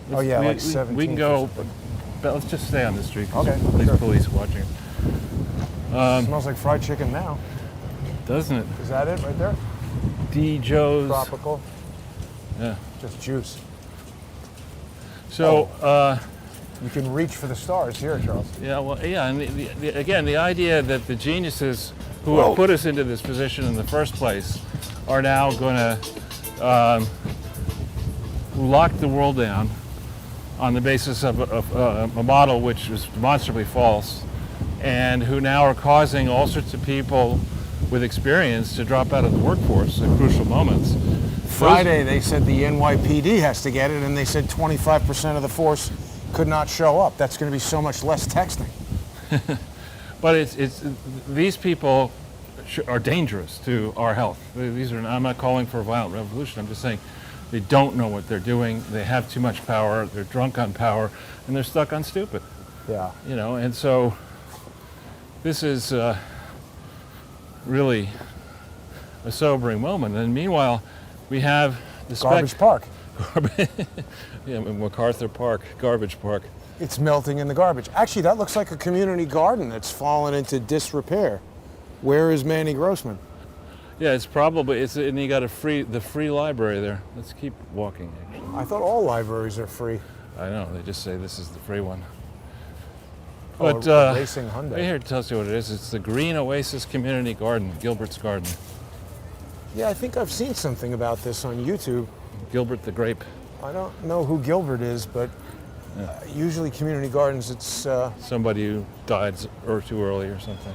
S2: Like 17th.
S1: We can go, but let's just stay on this street.
S2: Okay.
S1: There's police watching.
S2: Smells like fried chicken now.
S1: Doesn't it?
S2: Is that it right there?
S1: D. Joe's.
S2: Tropical.
S1: Yeah.
S2: Just juice.
S1: So.
S2: You can reach for the stars here, Charles.
S1: Yeah, well, yeah, and again, the idea that the geniuses who have put us into this position in the first place are now going to lock the world down on the basis of a model which is demonstrably false, and who now are causing all sorts of people with experience to drop out of the workforce at crucial moments.
S2: Friday, they said the NYPD has to get it, and they said 25% of the force could not show up. That's going to be so much less texting.
S1: But it's these people are dangerous to our health. I'm not calling for a violent revolution. I'm just saying they don't know what they're doing. They have too much power. They're drunk on power, and they're stuck on stupid.
S2: Yeah.
S1: And so this is really a sobering moment. And meanwhile, we have the
S2: Garbage Park.
S1: Yeah, MacArthur Park, Garbage Park.
S2: It's melting in the garbage. Actually, that looks like a community garden that's fallen into disrepair. Where is Manny Grossman?
S1: Yeah, and you got the free library there. Let's keep walking, actually.
S2: I thought all libraries are free.
S1: I know, they just say this is the free one.
S2: But racing Hyundai.
S1: Right here tells you what it is. It's the Green Oasis Community Garden, Gilbert's Garden.
S2: Yeah, I think I've seen something about this on YouTube.
S1: Gilbert the Grape.
S2: I don't know who Gilbert is, but usually community gardens, it's...
S1: somebody who died too early or something.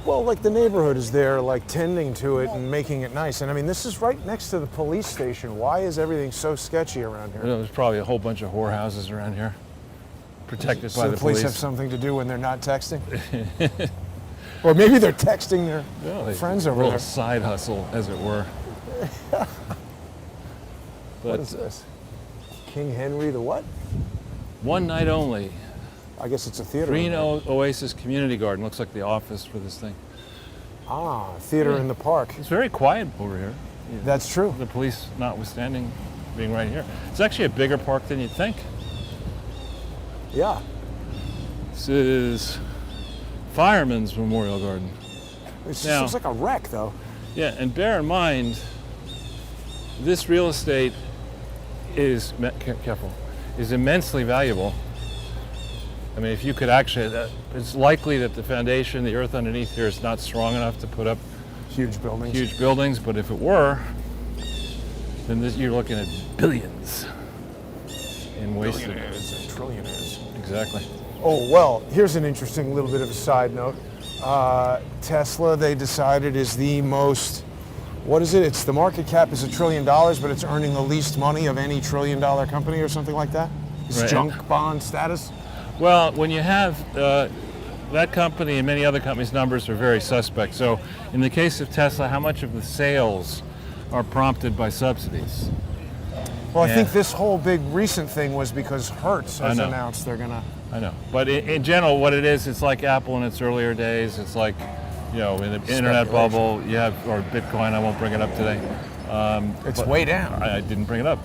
S2: Well, like the neighborhood is there, like tending to it and making it nice. And I mean, this is right next to the police station. Why is everything so sketchy around here?
S1: There's probably a whole bunch of whorehouses around here. protected
S2: So
S1: by
S2: the
S1: the
S2: police
S1: police.
S2: have something to do when they're not texting? Or maybe they're texting their friends over
S1: a little
S2: there.
S1: side hustle, as it were.
S2: What is this? King Henry the what?
S1: One night only.
S2: I guess it's a theater.
S1: Green Oasis Community Garden. Looks like the office for this thing.
S2: Ah, theater in the park.
S1: It's very quiet over here.
S2: That's true.
S1: The police notwithstanding being right here. It's actually a bigger park than you'd think.
S2: Yeah.
S1: This is Fireman's Memorial Garden.
S2: It just
S1: Now-
S2: looks like a wreck, though.
S1: Yeah, and bear in mind, this real estate is, careful, is immensely valuable. I mean, if you could actually, it's likely that the foundation, the earth underneath here is not strong enough to put up
S2: Huge buildings.
S1: huge buildings, but if it were, then you're looking at billions in wasted.
S2: Billionaires and trillionaires.
S1: Exactly.
S2: Oh, well, here's an interesting little bit of a side note. Tesla, they decided, is the most, what is it? It's the market cap is $1 trillion, but it's earning the least money of any $1 trillion company or something like that. It's
S1: Right.
S2: junk bond status.
S1: Well, when you have that company and many other companies' numbers are very suspect. So in the case of Tesla, how much of the sales are prompted by subsidies?
S2: Well, I
S1: Yeah.
S2: think this whole big recent thing was because Hertz has
S1: I know.
S2: announced they're gonna.
S1: I know. But in general, what it is, it's like Apple in its earlier days. It's like, in the internet bubble, you have, or Bitcoin, I won't bring it up today.
S2: It's
S1: but
S2: way down.
S1: I didn't bring it up.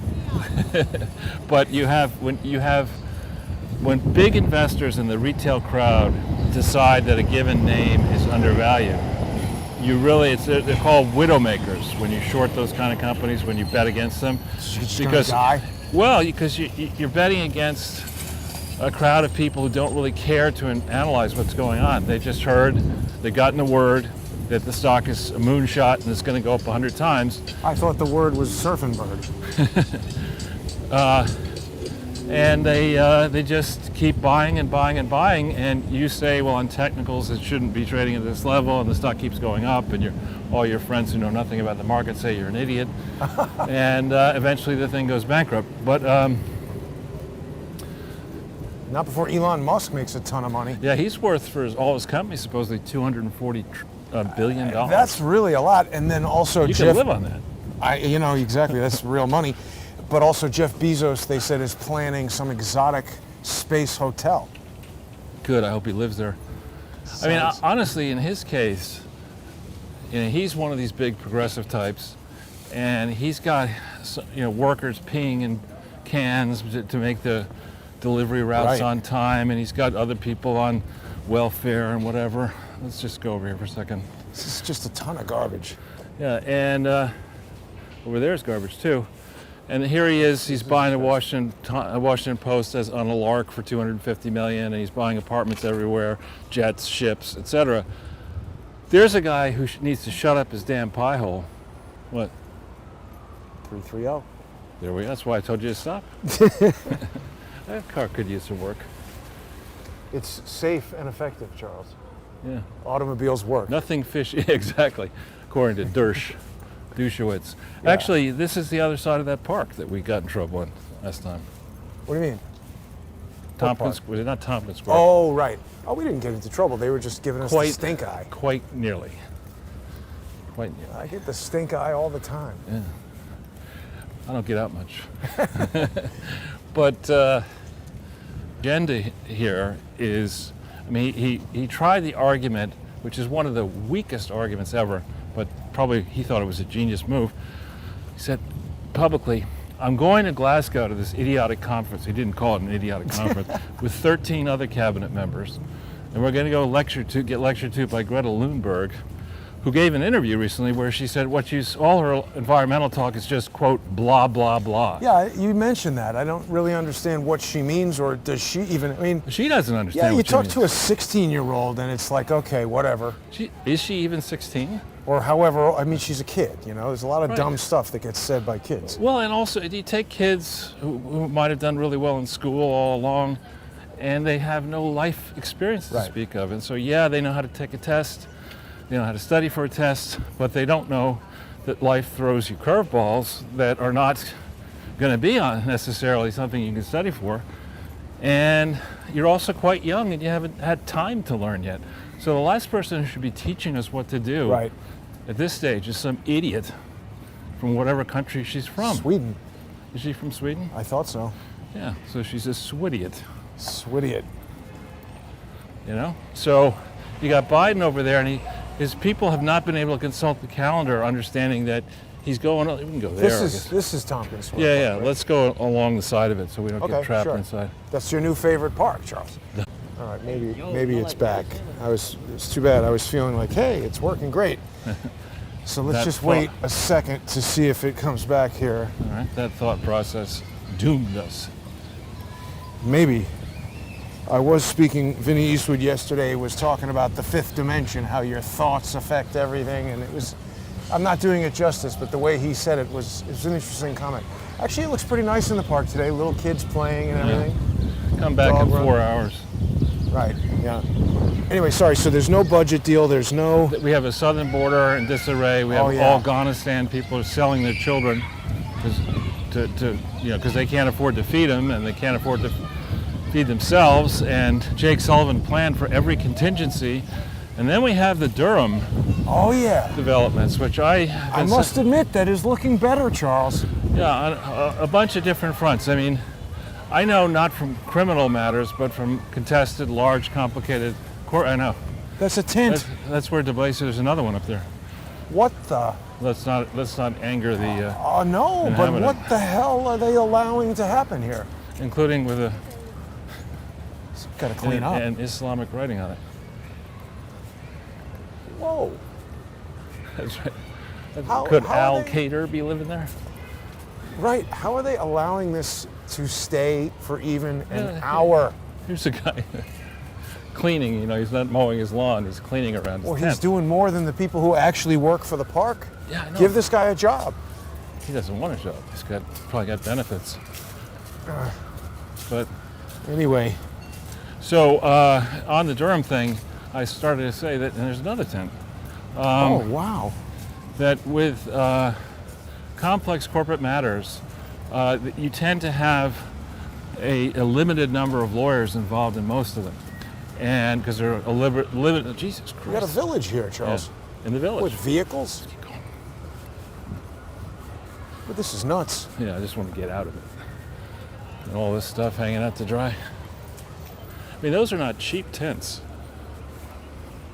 S1: But when big investors in the retail crowd decide that a given name is undervalued, they're called widowmakers when you short those kind of companies, when you bet against them.
S2: It's gonna die.
S1: Well, because you're betting against a crowd of people who don't really care to analyze what's going on. They just heard, they've gotten the word that the stock is a moonshot and it's going to go up 100 times.
S2: I thought the word was surfing bird.
S1: And they just keep buying and buying and buying, and you say, well, on technicals it shouldn't be trading at this level, and the stock keeps going up, and all your friends who know nothing about the market say you're an idiot, and eventually the thing goes bankrupt. But
S2: Not before Elon Musk makes a ton of money.
S1: yeah, he's worth for all his companies supposedly $240 billion.
S2: That's really a lot. And then also
S1: you
S2: Jeff.
S1: can live on that.
S2: Exactly. That's real money. But also Jeff Bezos, they said, is planning some exotic space hotel.
S1: Good. I hope he lives there. I mean, honestly, in his case, he's one of these big progressive types, and he's got workers peeing in cans to make the delivery routes
S2: Right.
S1: on time, and he's got other people on welfare and whatever. Let's just go over here for a second.
S2: This is just a ton of garbage.
S1: Yeah, and over there's garbage too. And here he is. He's buying a Washington Post as on a lark for $250 million, and he's buying apartments everywhere, jets, ships, etc. There's a guy who needs to shut up his damn pie hole. What?
S2: 330.
S1: There we go. That's why I told you to stop. That car could use some work.
S2: It's safe and effective, Charles.
S1: Yeah.
S2: Automobiles work.
S1: Nothing fishy. Exactly. According to Dershowitz.
S2: Yeah.
S1: Actually, this is the other side of that park that we got in trouble in last time.
S2: What do you mean?
S1: Tompkins,
S2: park?
S1: was it not Tompkins Square?
S2: Oh, right. Oh, we didn't get into trouble. They were just giving us the stink eye.
S1: Quite nearly. Quite nearly.
S2: I get the stink eye all the time.
S1: Yeah. I don't get out much. But agenda here is, I mean, he tried the argument, which is one of the weakest arguments ever, but probably he thought it was a genius move. He said publicly, I'm going to Glasgow to this idiotic conference. He didn't call it an idiotic conference, with 13 other cabinet members. And we're going to go get lectured to by Greta Thunberg, who gave an interview recently where she said all her environmental talk is just, quote, blah, blah, blah.
S2: Yeah, you mentioned that. I don't really understand what she means, or does she even, I mean...
S1: She doesn't understand
S2: Yeah, you
S1: what she
S2: talk
S1: means.
S2: to a 16-year-old and it's like, okay, whatever.
S1: Is she even 16?
S2: Or however, I mean, she's a kid, There's a lot of dumb stuff that gets said by kids.
S1: Well, and also, you take kids who might have done really well in school all along, and they have no life experience to speak of. And so, yeah, they know how to take a test, they know how to study for a test, but they don't know that life throws you curveballs that are not going to be on necessarily something you can study for. And you're also quite young and you haven't had time to learn yet. So the last person who should be teaching us what to do
S2: Right.
S1: at this stage is some idiot from whatever country she's from.
S2: Sweden.
S1: Is she from Sweden?
S2: I thought so.
S1: Yeah, so she's a Swidiot,
S2: Swidiot.
S1: you know? So you got Biden over there, and his people have not been able to consult the calendar, understanding that he's going, we can go there.
S2: This is Tompkins Square.
S1: Yeah,
S2: Park, right?
S1: Let's go along the side of it so we don't
S2: Okay,
S1: get trapped
S2: sure.
S1: inside.
S2: That's your new favorite park, Charles. All right, maybe it's back. It's too bad. I was feeling like, hey, it's working great. So let's
S1: That
S2: just
S1: thought-
S2: wait a second to see if it comes back here.
S1: All right, that thought process doomed us.
S2: Maybe. I was speaking, Vinny Eastwood yesterday was talking about the fifth dimension, how your thoughts affect everything, and I'm not doing it justice, but the way he said it was an interesting comment. Actually, it looks pretty nice in the park today, little kids playing and everything.
S1: Come back
S2: Dog
S1: in
S2: run.
S1: 4 hours.
S2: Right, yeah. Anyway, sorry, so there's no budget deal, there's no...
S1: We have a southern border in disarray. We have
S2: Oh, yeah.
S1: Afghanistan people are selling their children because they can't afford to feed them and they can't afford to feed themselves. And Jake Sullivan planned for every contingency. And then we have the Durham
S2: Oh, yeah.
S1: developments, which I
S2: must admit that is looking better, Charles.
S1: Yeah, on a bunch of different fronts. I mean, I know not from criminal matters, but from contested, large, complicated court. I know.
S2: That's a tent.
S1: That's where DeBlaise. There's another one up there.
S2: What the?
S1: Let's not anger the,
S2: Oh, no, but
S1: inhabitant.
S2: what the hell are they allowing to happen here?
S1: including with
S2: Got to clean up.
S1: an Islamic writing on it.
S2: Whoa.
S1: That's right.
S2: how
S1: Could
S2: are
S1: Al
S2: they-
S1: Qaeda be living there?
S2: Right, how are they allowing this to stay for even an
S1: Yeah.
S2: hour?
S1: Here's a guy cleaning. You know, he's not mowing his lawn. He's cleaning around his
S2: Well,
S1: tent.
S2: he's doing more than the people who actually work for the park.
S1: Yeah, I know.
S2: Give this guy a job.
S1: He doesn't want a job. He's probably got benefits. But
S2: Anyway,
S1: so on the Durham thing, I started to say that, and there's another tent,
S2: oh, wow.
S1: that with complex corporate matters, that you tend to have a limited number of lawyers involved in most of them. And because they're a limited, Jesus Christ.
S2: We got a village here, Charles.
S1: Yeah, in the village.
S2: With vehicles? But this is nuts.
S1: Yeah, I just want to get out of it. And all this stuff hanging out to dry. I mean, those are not cheap tents.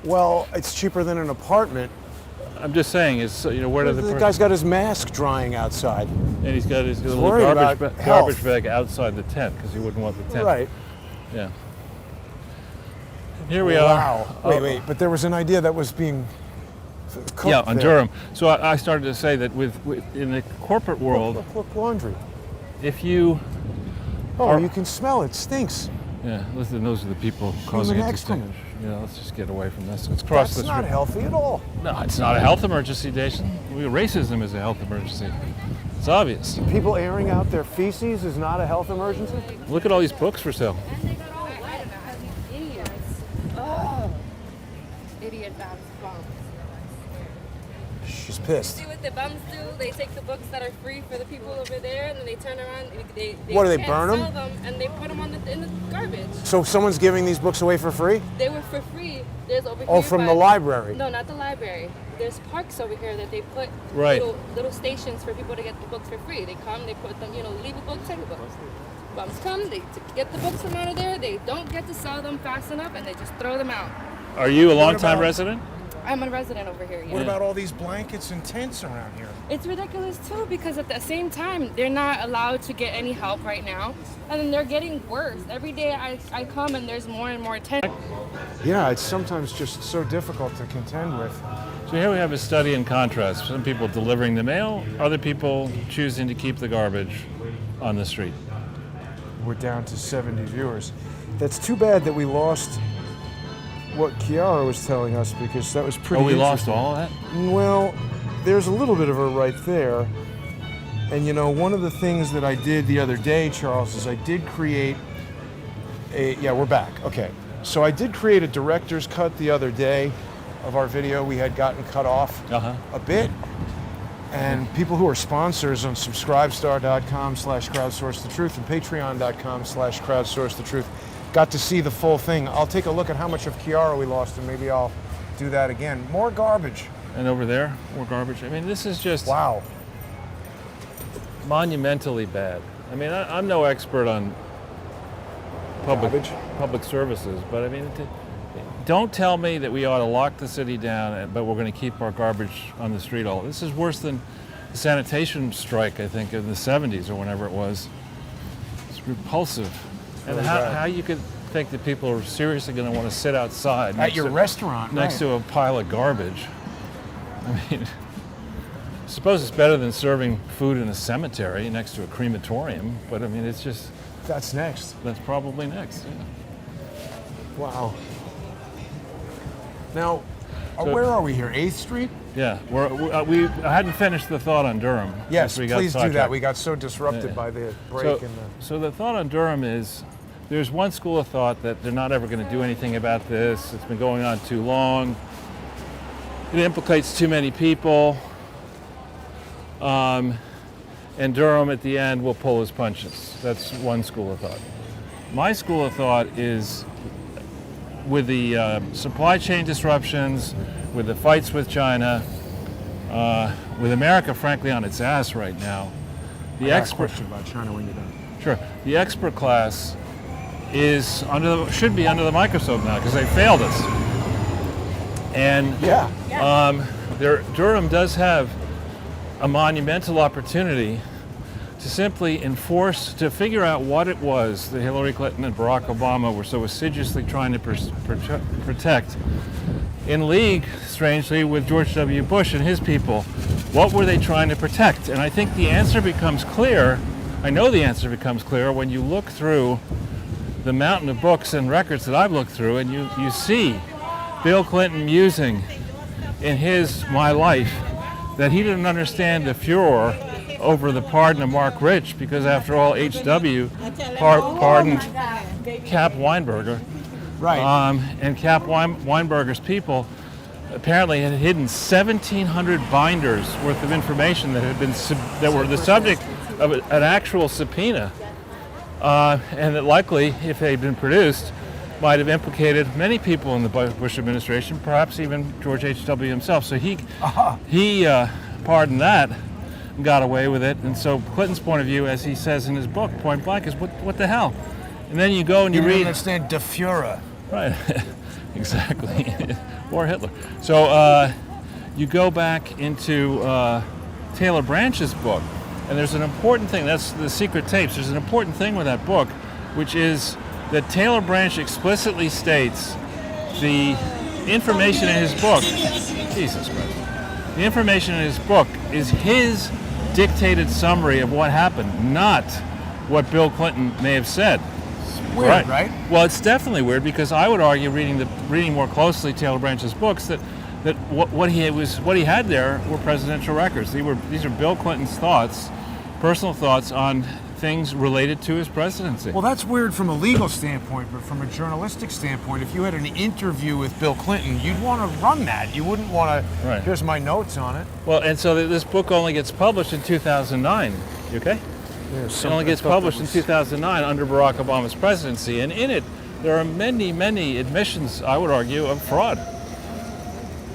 S2: Well, it's cheaper than an apartment.
S1: I'm just saying, where did
S2: The guy's got his mask drying outside.
S1: and he's got his little
S2: worried
S1: garbage,
S2: about
S1: garbage
S2: health.
S1: bag outside the tent because he wouldn't want the tent.
S2: Right.
S1: Yeah. And here we
S2: Wow.
S1: are.
S2: Wait, but there was an idea that was being cooked
S1: Yeah, on
S2: there.
S1: Durham. So I started to say that with in the corporate world,
S2: Look, laundry.
S1: if you
S2: Oh, you can smell it. Stinks.
S1: yeah, listen, those are the people causing it to stink.
S2: excrement.
S1: Yeah, let's just get away from this. Let's cross
S2: That's
S1: this.
S2: not healthy at all.
S1: No, it's not a health emergency, Jason. Racism is a health emergency. It's obvious.
S2: People airing out their feces is not a health emergency?
S1: Look at all these books for sale.
S3: And they got all wet because these idiots. Oh. Idiot bums.
S2: She's pissed.
S4: See what the bums do? They take the books that are free for the people over there, and then they turn around. They
S2: What, do they
S4: can't
S2: burn 'em?
S4: sell them, and they put them in the garbage.
S2: So someone's giving these books away for free?
S4: They were for free. There's over here.
S2: Oh, from the library?
S4: No, not the library. There's parks over here that they put
S1: Right.
S4: little stations for people to get the books for free. They come, they put them, leave a book, take a book. Bums come, they get the books from out of there. They don't get to sell them fast enough, and they just throw them out.
S1: Are you a longtime
S2: about-
S1: resident?
S4: I'm a resident over here. Yeah.
S2: What about all these blankets and tents around here?
S4: It's ridiculous too because at the same time they're not allowed to get any help right now, and then they're getting worse. Every day I come and there's more and more attention.
S2: Yeah, it's sometimes just so difficult to contend with.
S1: So here we have a study in contrast. Some people delivering the mail, other people choosing to keep the garbage on the street.
S2: We're down to 70 viewers. That's too bad that we lost what Kiara was telling us because that was pretty
S1: Oh, we lost
S2: interesting.
S1: all of that?
S2: Well, there's a little bit of her right there. And one of the things that I did the other day, Charles, is I did create yeah, we're back. Okay. So I did create a director's cut the other day of our video. We had gotten cut off
S1: Uh-huh.
S2: a bit. And people who are sponsors on subscribestar.com/crowdsourcethetruth and patreon.com/crowdsourcethetruth got to see the full thing. I'll take a look at how much of Chiara we lost, and maybe I'll do that again. More garbage.
S1: And over there, more garbage. I mean, this is just
S2: Wow.
S1: monumentally bad. I mean, I'm no expert on
S2: Garbage.
S1: public services, but I mean, don't tell me that we ought to lock the city down, but we're going to keep our garbage on the street all. This is worse than the sanitation strike, I think, in the 70s or whenever it was. It's repulsive. And
S2: Really
S1: how,
S2: bad.
S1: how you could think that people are seriously going to want to sit outside
S2: At your restaurant,
S1: next
S2: right.
S1: to a pile of garbage. I mean, I suppose it's better than serving food in a cemetery next to a crematorium, but I mean, it's just,
S2: That's next.
S1: that's probably next. Yeah.
S2: Wow. Now,
S1: So-
S2: where are we here? 8th Street?
S1: Yeah, I hadn't finished the thought on Durham.
S2: Yes,
S1: we got
S2: please do that.
S1: sidetracked.
S2: We got so disrupted
S1: Yeah.
S2: by the break
S1: So,
S2: and the...
S1: so the thought on Durham is, there's one school of thought that they're not ever going to do anything about this. It's been going on too long. It implicates too many people. And Durham at the end will pull his punches. That's one school of thought. My school of thought is, with the supply chain disruptions, with the fights with China, with America frankly on its ass right now, the expert
S2: question about China when you're done.
S1: Sure. The expert class is should be under the microscope now because they failed us. And
S2: Yeah.
S1: Durham does have a monumental opportunity to simply to figure out what it was that Hillary Clinton and Barack Obama were so assiduously trying to protect, in league, strangely, with George W. Bush and his people. What were they trying to protect? And I think the answer becomes clear. I know the answer becomes clear when you look through the mountain of books and records that I've looked through, and you see Bill Clinton musing in his My Life that he didn't understand the furor over the pardon of Mark Rich, because after all, H.W. pardoned Cap Weinberger.
S2: Right.
S1: And Cap Weinberger's people apparently had hidden 1,700 binders worth of information that were the subject of an actual subpoena, and that likely, if they had been produced, might have implicated many people in the Bush administration, perhaps even George H.W. himself. So he pardoned that and got away with it. And so Clinton's point of view, as he says in his book, point blank, is what the hell? And then you go and you
S2: didn't
S1: read.
S2: understand De Fuhrer.
S1: Right, exactly. Or Hitler. So you go back into Taylor Branch's book, and there's an important thing. That's the secret tapes. There's an important thing with that book, which is that Taylor Branch explicitly states the information in his book. Jesus Christ. The information in his book is his dictated summary of what happened, not what Bill Clinton may have said.
S2: Weird, right?
S1: Well, it's definitely weird, because I would argue, reading more closely Taylor Branch's books, that what he had there were presidential records. These are Bill Clinton's thoughts, personal thoughts on things related to his presidency.
S2: Well, that's weird from a legal standpoint, but from a journalistic standpoint, if you had an interview with Bill Clinton, you'd want to run that. You wouldn't want to,
S1: Right.
S2: Here's my notes on it.
S1: Well, and so this book only gets published in 2009. You okay? It only gets published in 2009 under Barack Obama's presidency, and in it there are many, many admissions, I would argue, of fraud.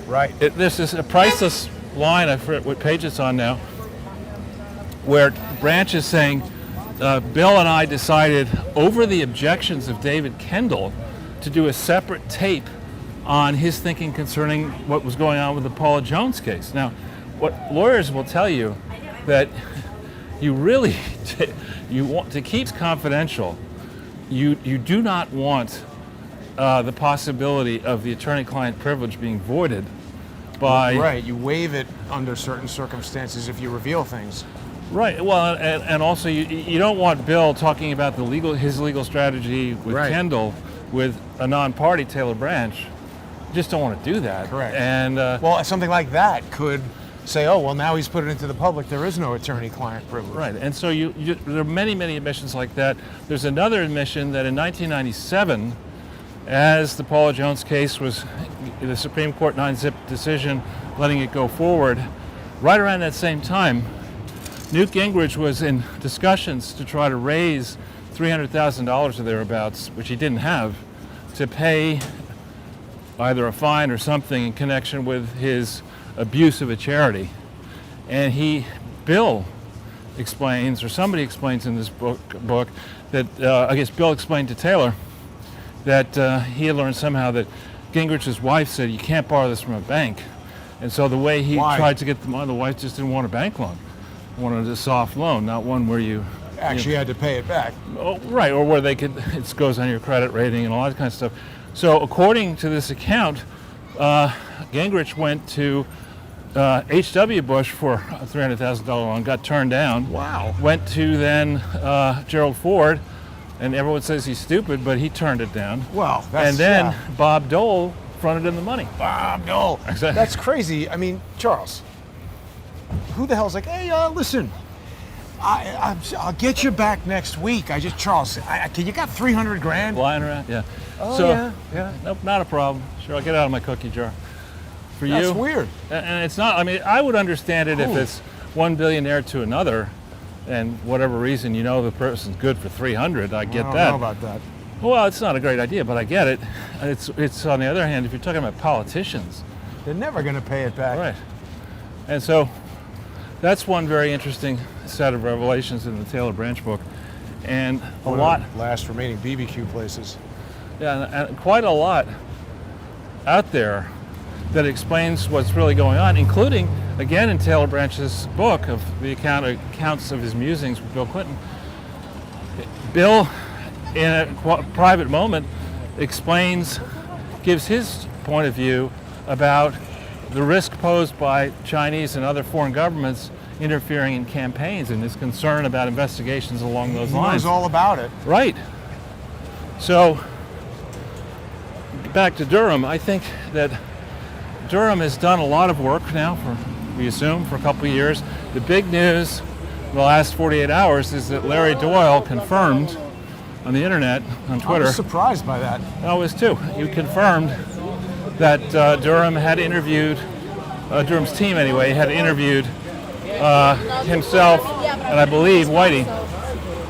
S2: Right.
S1: This is a priceless line, I forget what page it's on now, where Branch is saying, Bill and I decided, over the objections of David Kendall, to do a separate tape on his thinking concerning what was going on with the Paula Jones case. Now, what lawyers will tell you, that you really, you want to keep confidential, you do not want the possibility of the attorney-client privilege being voided by...
S2: Right, you waive it under certain circumstances if you reveal things.
S1: Right. Well, and also you don't want Bill talking about his legal strategy with
S2: Right.
S1: Kendall with a non-party Taylor Branch. You just don't want to do that.
S2: Correct.
S1: And
S2: Well, something like that could say, oh, well, now he's put it into the public. There is no attorney-client privilege.
S1: right. And so there are many, many admissions like that. There's another admission that in 1997, as the Paula Jones case was, the Supreme Court 9-zip decision letting it go forward, right around that same time, Newt Gingrich was in discussions to try to raise $300,000 or thereabouts, which he didn't have, to pay either a fine or something in connection with his abuse of a charity. And Bill explains, or somebody explains in this book that, I guess Bill explained to Taylor that he had learned somehow that Gingrich's wife said, you can't borrow this from a bank. And so the way he tried to get the money, the wife just didn't want a bank loan. Wanted a soft loan, not one where you
S2: Actually had to pay it back.
S1: Oh, right, or where it goes on your credit rating and all that kind of stuff. So according to this account, Gingrich went to H.W. Bush for a $300,000 loan, got turned down.
S2: Wow.
S1: Went to then Gerald Ford, and everyone says he's stupid, but he turned it down.
S2: Well,
S1: and then Bob Dole fronted him the money.
S2: Bob Dole.
S1: Exactly.
S2: That's crazy. I mean, Charles, who the hell's like, hey, listen, I'll get you back next week. Charles, you got 300 grand?
S1: Lying around, yeah.
S2: Oh,
S1: so,
S2: yeah.
S1: Nope, not a problem. Sure, I'll get out of my cookie jar. For
S2: That's
S1: you.
S2: weird.
S1: And it's not, I mean, I would understand it if it's one billionaire to another, and whatever reason, the person's good for 300, I get that.
S2: I don't know about that.
S1: Well, it's not a great idea, but I get it. It's on the other hand, if you're talking about politicians.
S2: They're never going to pay it back.
S1: Right. And so that's one very interesting set of revelations in the Taylor Branch book. And a lot.
S2: Last remaining BBQ places.
S1: Yeah, and quite a lot out there that explains what's really going on, including, again, in Taylor Branch's book of the accounts of his musings with Bill Clinton. Bill, in a private moment, gives his point of view about the risk posed by Chinese and other foreign governments interfering in campaigns and his concern about investigations along those lines.
S2: He knows all about it.
S1: Right. So, back to Durham, I think that Durham has done a lot of work now, we assume, for a couple of years. The big news in the last 48 hours is that Larry Doyle confirmed on the internet, on Twitter.
S2: I was surprised by that.
S1: I was too. You confirmed that Durham had interviewed, Durham's team anyway, had interviewed himself and I believe Whitey.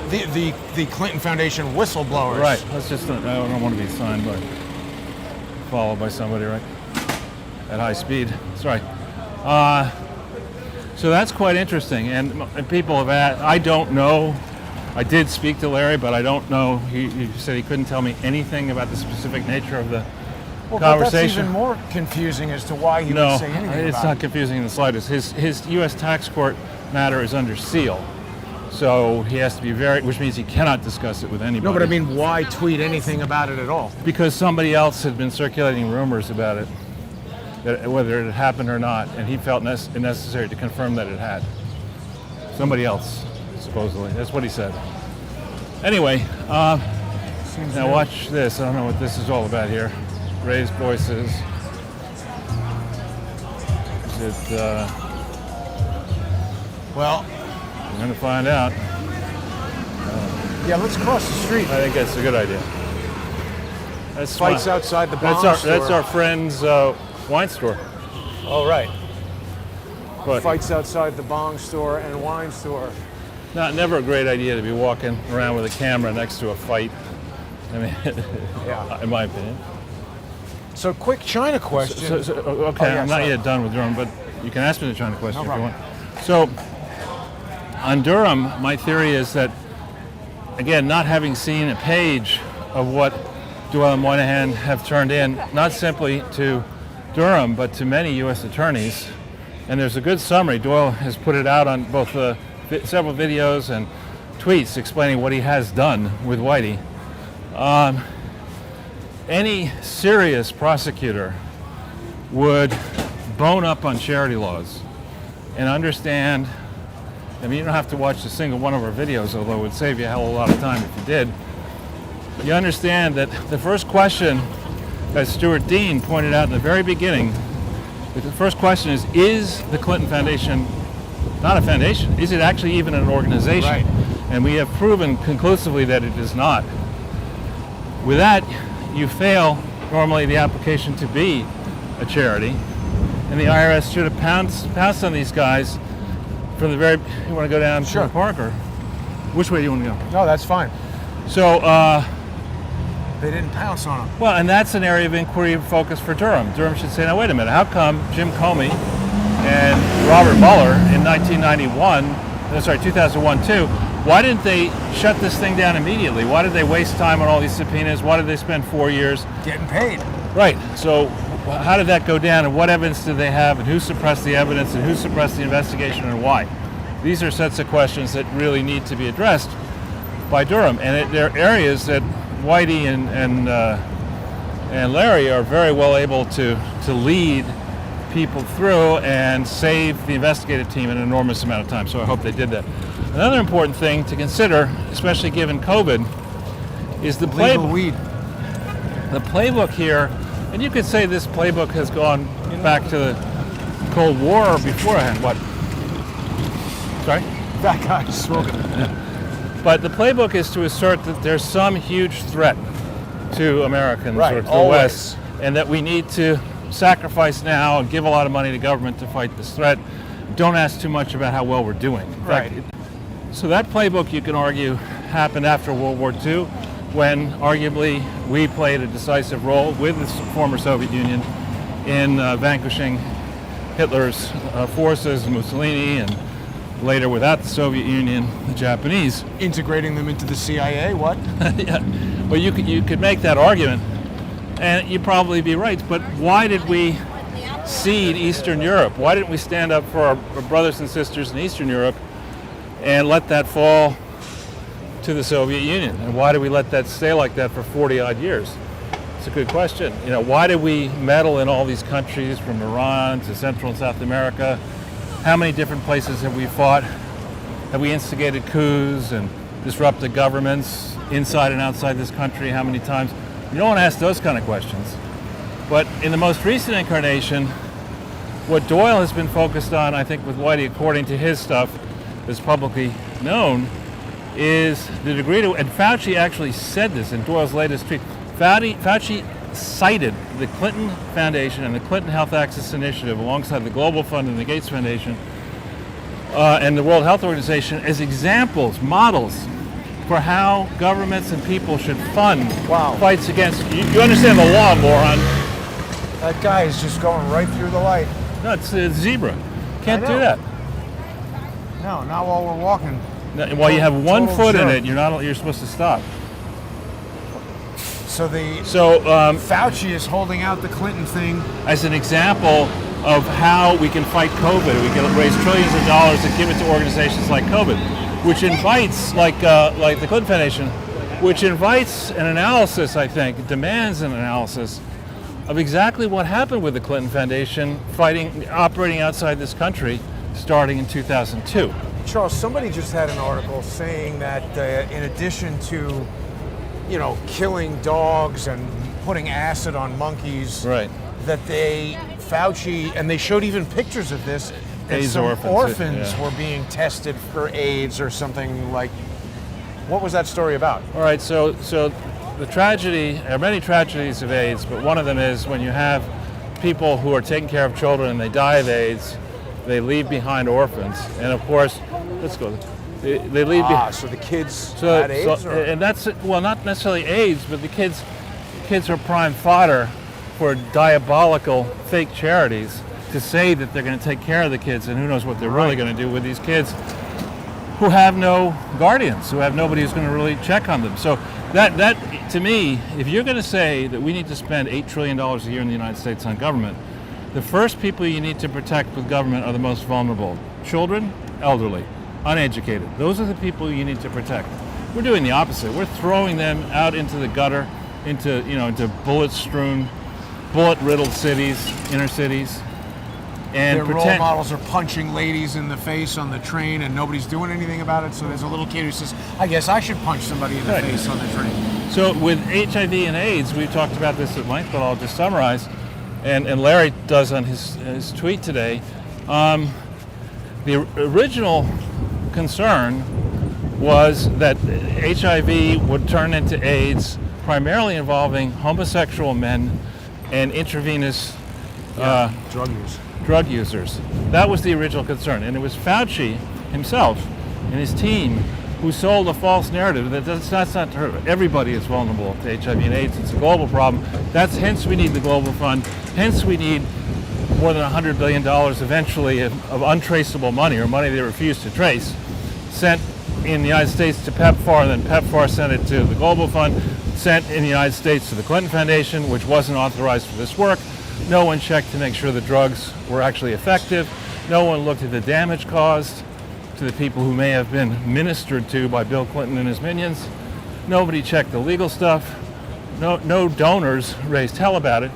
S2: The Clinton Foundation whistleblowers.
S1: Right. Let's just, I don't want to be signed by, followed by somebody, right? At high speed. Sorry. So that's quite interesting. And people have asked, I don't know. I did speak to Larry, but I don't know. He said he couldn't tell me anything about the specific nature of the conversation.
S2: But that's even more confusing as to why he would say anything about it.
S1: No, it's not confusing in the slightest. His U.S. tax court matter is under seal. So he has to be which means he cannot discuss it with anybody.
S2: No, but I mean, why tweet anything about it at all?
S1: Because somebody else had been circulating rumors about it, whether it had happened or not, and he felt it necessary to confirm that it had. Somebody else, supposedly. That's what he said. Anyway, now watch this. I don't know what this is all about here. Raised voices. Is it,
S2: well,
S1: we're going to find out.
S2: Yeah, let's cross the street.
S1: I think that's a good idea. That's
S2: Fights outside the Bong store.
S1: That's our friend's wine store.
S2: Oh, right.
S1: But
S2: Fights outside the Bong store and wine store.
S1: Never a great idea to be walking around with a camera next to a fight. I mean,
S2: yeah.
S1: In my opinion.
S2: So, quick China question.
S1: Okay, I'm not yet done with Durham, but you can ask me the China question if you want. So, on Durham, my theory is that, again, not having seen a page of what Doyle and Moynihan have turned in, not simply to Durham, but to many U.S. attorneys, and there's a good summary. Doyle has put it out on both several videos and tweets explaining what he has done with Whitey. Any serious prosecutor would bone up on charity laws and understand. I mean, you don't have to watch a single one of our videos, although it would save you a hell of a lot of time if you did. You understand that the first question, as Stuart Dean pointed out in the very beginning, the first question is the Clinton Foundation not a foundation? Is it actually even an organization?
S2: Right.
S1: And we have proven conclusively that it is not. With that, you fail normally the application to be a charity. and the IRS should have pounced on these guys from the very. You want to go down to the park, or which way do you want to go?
S2: No, that's fine.
S1: So
S2: they didn't pounce on them.
S1: Well, and that's an area of inquiry and focus for Durham. Durham should say, now wait a minute, how come Jim Comey and Robert Mueller in 2001 too, why didn't they shut this thing down immediately? Why did they waste time on all these subpoenas? Why did they spend 4 years?
S2: Getting paid.
S1: Right. So how did that go down, and what evidence did they have, and who suppressed the evidence, and who suppressed the investigation, and why? These are sets of questions that really need to be addressed by Durham, and they're areas that Whitey and Larry are very well able to lead people through and save the investigative team an enormous amount of time. So I hope they did that. Another important thing to consider, especially given COVID, is the playbook.
S2: Weed.
S1: The playbook here, and you could say this playbook has gone back to the Cold War or beforehand. What? Sorry?
S2: That guy's smoking.
S1: But the playbook is to assert that there's some huge threat to Americans or to the West, and that we need to sacrifice now and give a lot of money to government to fight this threat. Don't ask too much about how well we're doing. In fact, so that playbook, you can argue, happened after World War II, when arguably we played a decisive role with the former Soviet Union in vanquishing Hitler's forces, Mussolini, and later, without the Soviet Union, the Japanese.
S2: Integrating them into the CIA, what?
S1: Yeah. Well, you could make that argument, and you'd probably be right, but why did we cede Eastern Europe? Why didn't we stand up for our brothers and sisters in Eastern Europe and let that fall to the Soviet Union? And why did we let that stay like that for 40-odd years? It's a good question. You know, why did we meddle in all these countries, from Iran to Central and South America? How many different places have we fought? Have we instigated coups and disrupted governments inside and outside this country? How many times? You don't want to ask those kind of questions. But in the most recent incarnation, what Doyle has been focused on, I think with Whitey, according to his stuff that's publicly known, is the degree to, and Fauci actually said this in Doyle's latest tweet. Fauci cited the Clinton Foundation and the Clinton Health Access Initiative alongside the Global Fund and the Gates Foundation and the World Health Organization as examples, models for how governments and people should fund fights against. You understand the law, moron.
S2: That guy is just going right through the light.
S1: No, it's a zebra. Can't do that.
S2: No, not while we're walking.
S1: No, while you have one foot in it, you're supposed to stop.
S2: So Fauci is holding out the Clinton thing
S1: as an example of how we can fight COVID. We can raise trillions of dollars and give it to organizations like COVID, which invites, like the Clinton Foundation, which invites an analysis, I think, demands an analysis of exactly what happened with the Clinton Foundation operating outside this country starting in 2002.
S2: Charles, somebody just had an article saying that in addition to killing dogs and putting acid on monkeys,
S1: right,
S2: that Fauci, and they showed even pictures of this, and
S1: AIDS
S2: some
S1: orphans
S2: were being tested for AIDS or something like. What was that story about?
S1: All right, so the tragedy, there are many tragedies of AIDS, but one of them is when you have people who are taking care of children and they die of AIDS, they leave behind orphans, and of course, let's go. They leave
S2: so the kids had AIDS?
S1: And that's, well, not necessarily AIDS, but the kids are prime fodder for diabolical fake charities to say that they're going to take care of the kids, and who knows what they're really going to do with these kids who have no guardians, who have nobody who's going to really check on them. So that to me, if you're going to say that we need to spend $8 trillion a year in the United States on government, the first people you need to protect with government are the most vulnerable. Children, elderly, uneducated. Those are the people you need to protect. We're doing the opposite. We're throwing them out into the gutter, into bullet-strewn, bullet-riddled cities, inner cities. And
S2: their role models are punching ladies in the face on the train, and nobody's doing anything about it. So there's a little kid who says, I guess I should punch somebody in the face on the train.
S1: So with HIV and AIDS, we've talked about this at length, but I'll just summarize. And Larry does on his tweet today. The original concern was that HIV would turn into AIDS, primarily involving homosexual men and intravenous
S2: drug use.
S1: drug users. That was the original concern. And it was Fauci himself and his team who sold a false narrative that that's not true. Everybody is vulnerable to HIV and AIDS. It's a global problem. Hence we need the global fund. Hence we need more than $100 billion eventually of untraceable money, or money they refuse to trace, sent in the United States to PEPFAR, then PEPFAR sent it to the Global Fund, sent in the United States to the Clinton Foundation, which wasn't authorized for this work. No one checked to make sure the drugs were actually effective. No one looked at the damage caused to the people who may have been ministered to by Bill Clinton and his minions. Nobody checked the legal stuff. No donors raised hell about it.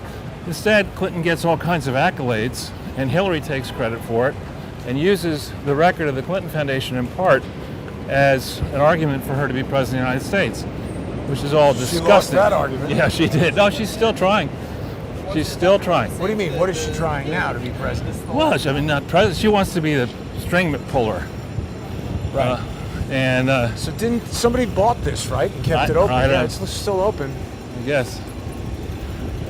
S1: Instead, Clinton gets all kinds of accolades, and Hillary takes credit for it, and uses the record of the Clinton Foundation in part as an argument for her to be president of the United States, which is all disgusting.
S2: She lost that argument.
S1: Yeah, she did. No, she's still trying. She's still trying.
S2: What do you mean? What is she trying now to be president?
S1: Well, I mean, not president. She wants to be the string puller.
S2: Right. So didn't somebody bought this, right? And kept it open? Yeah, it's still open.
S1: I guess.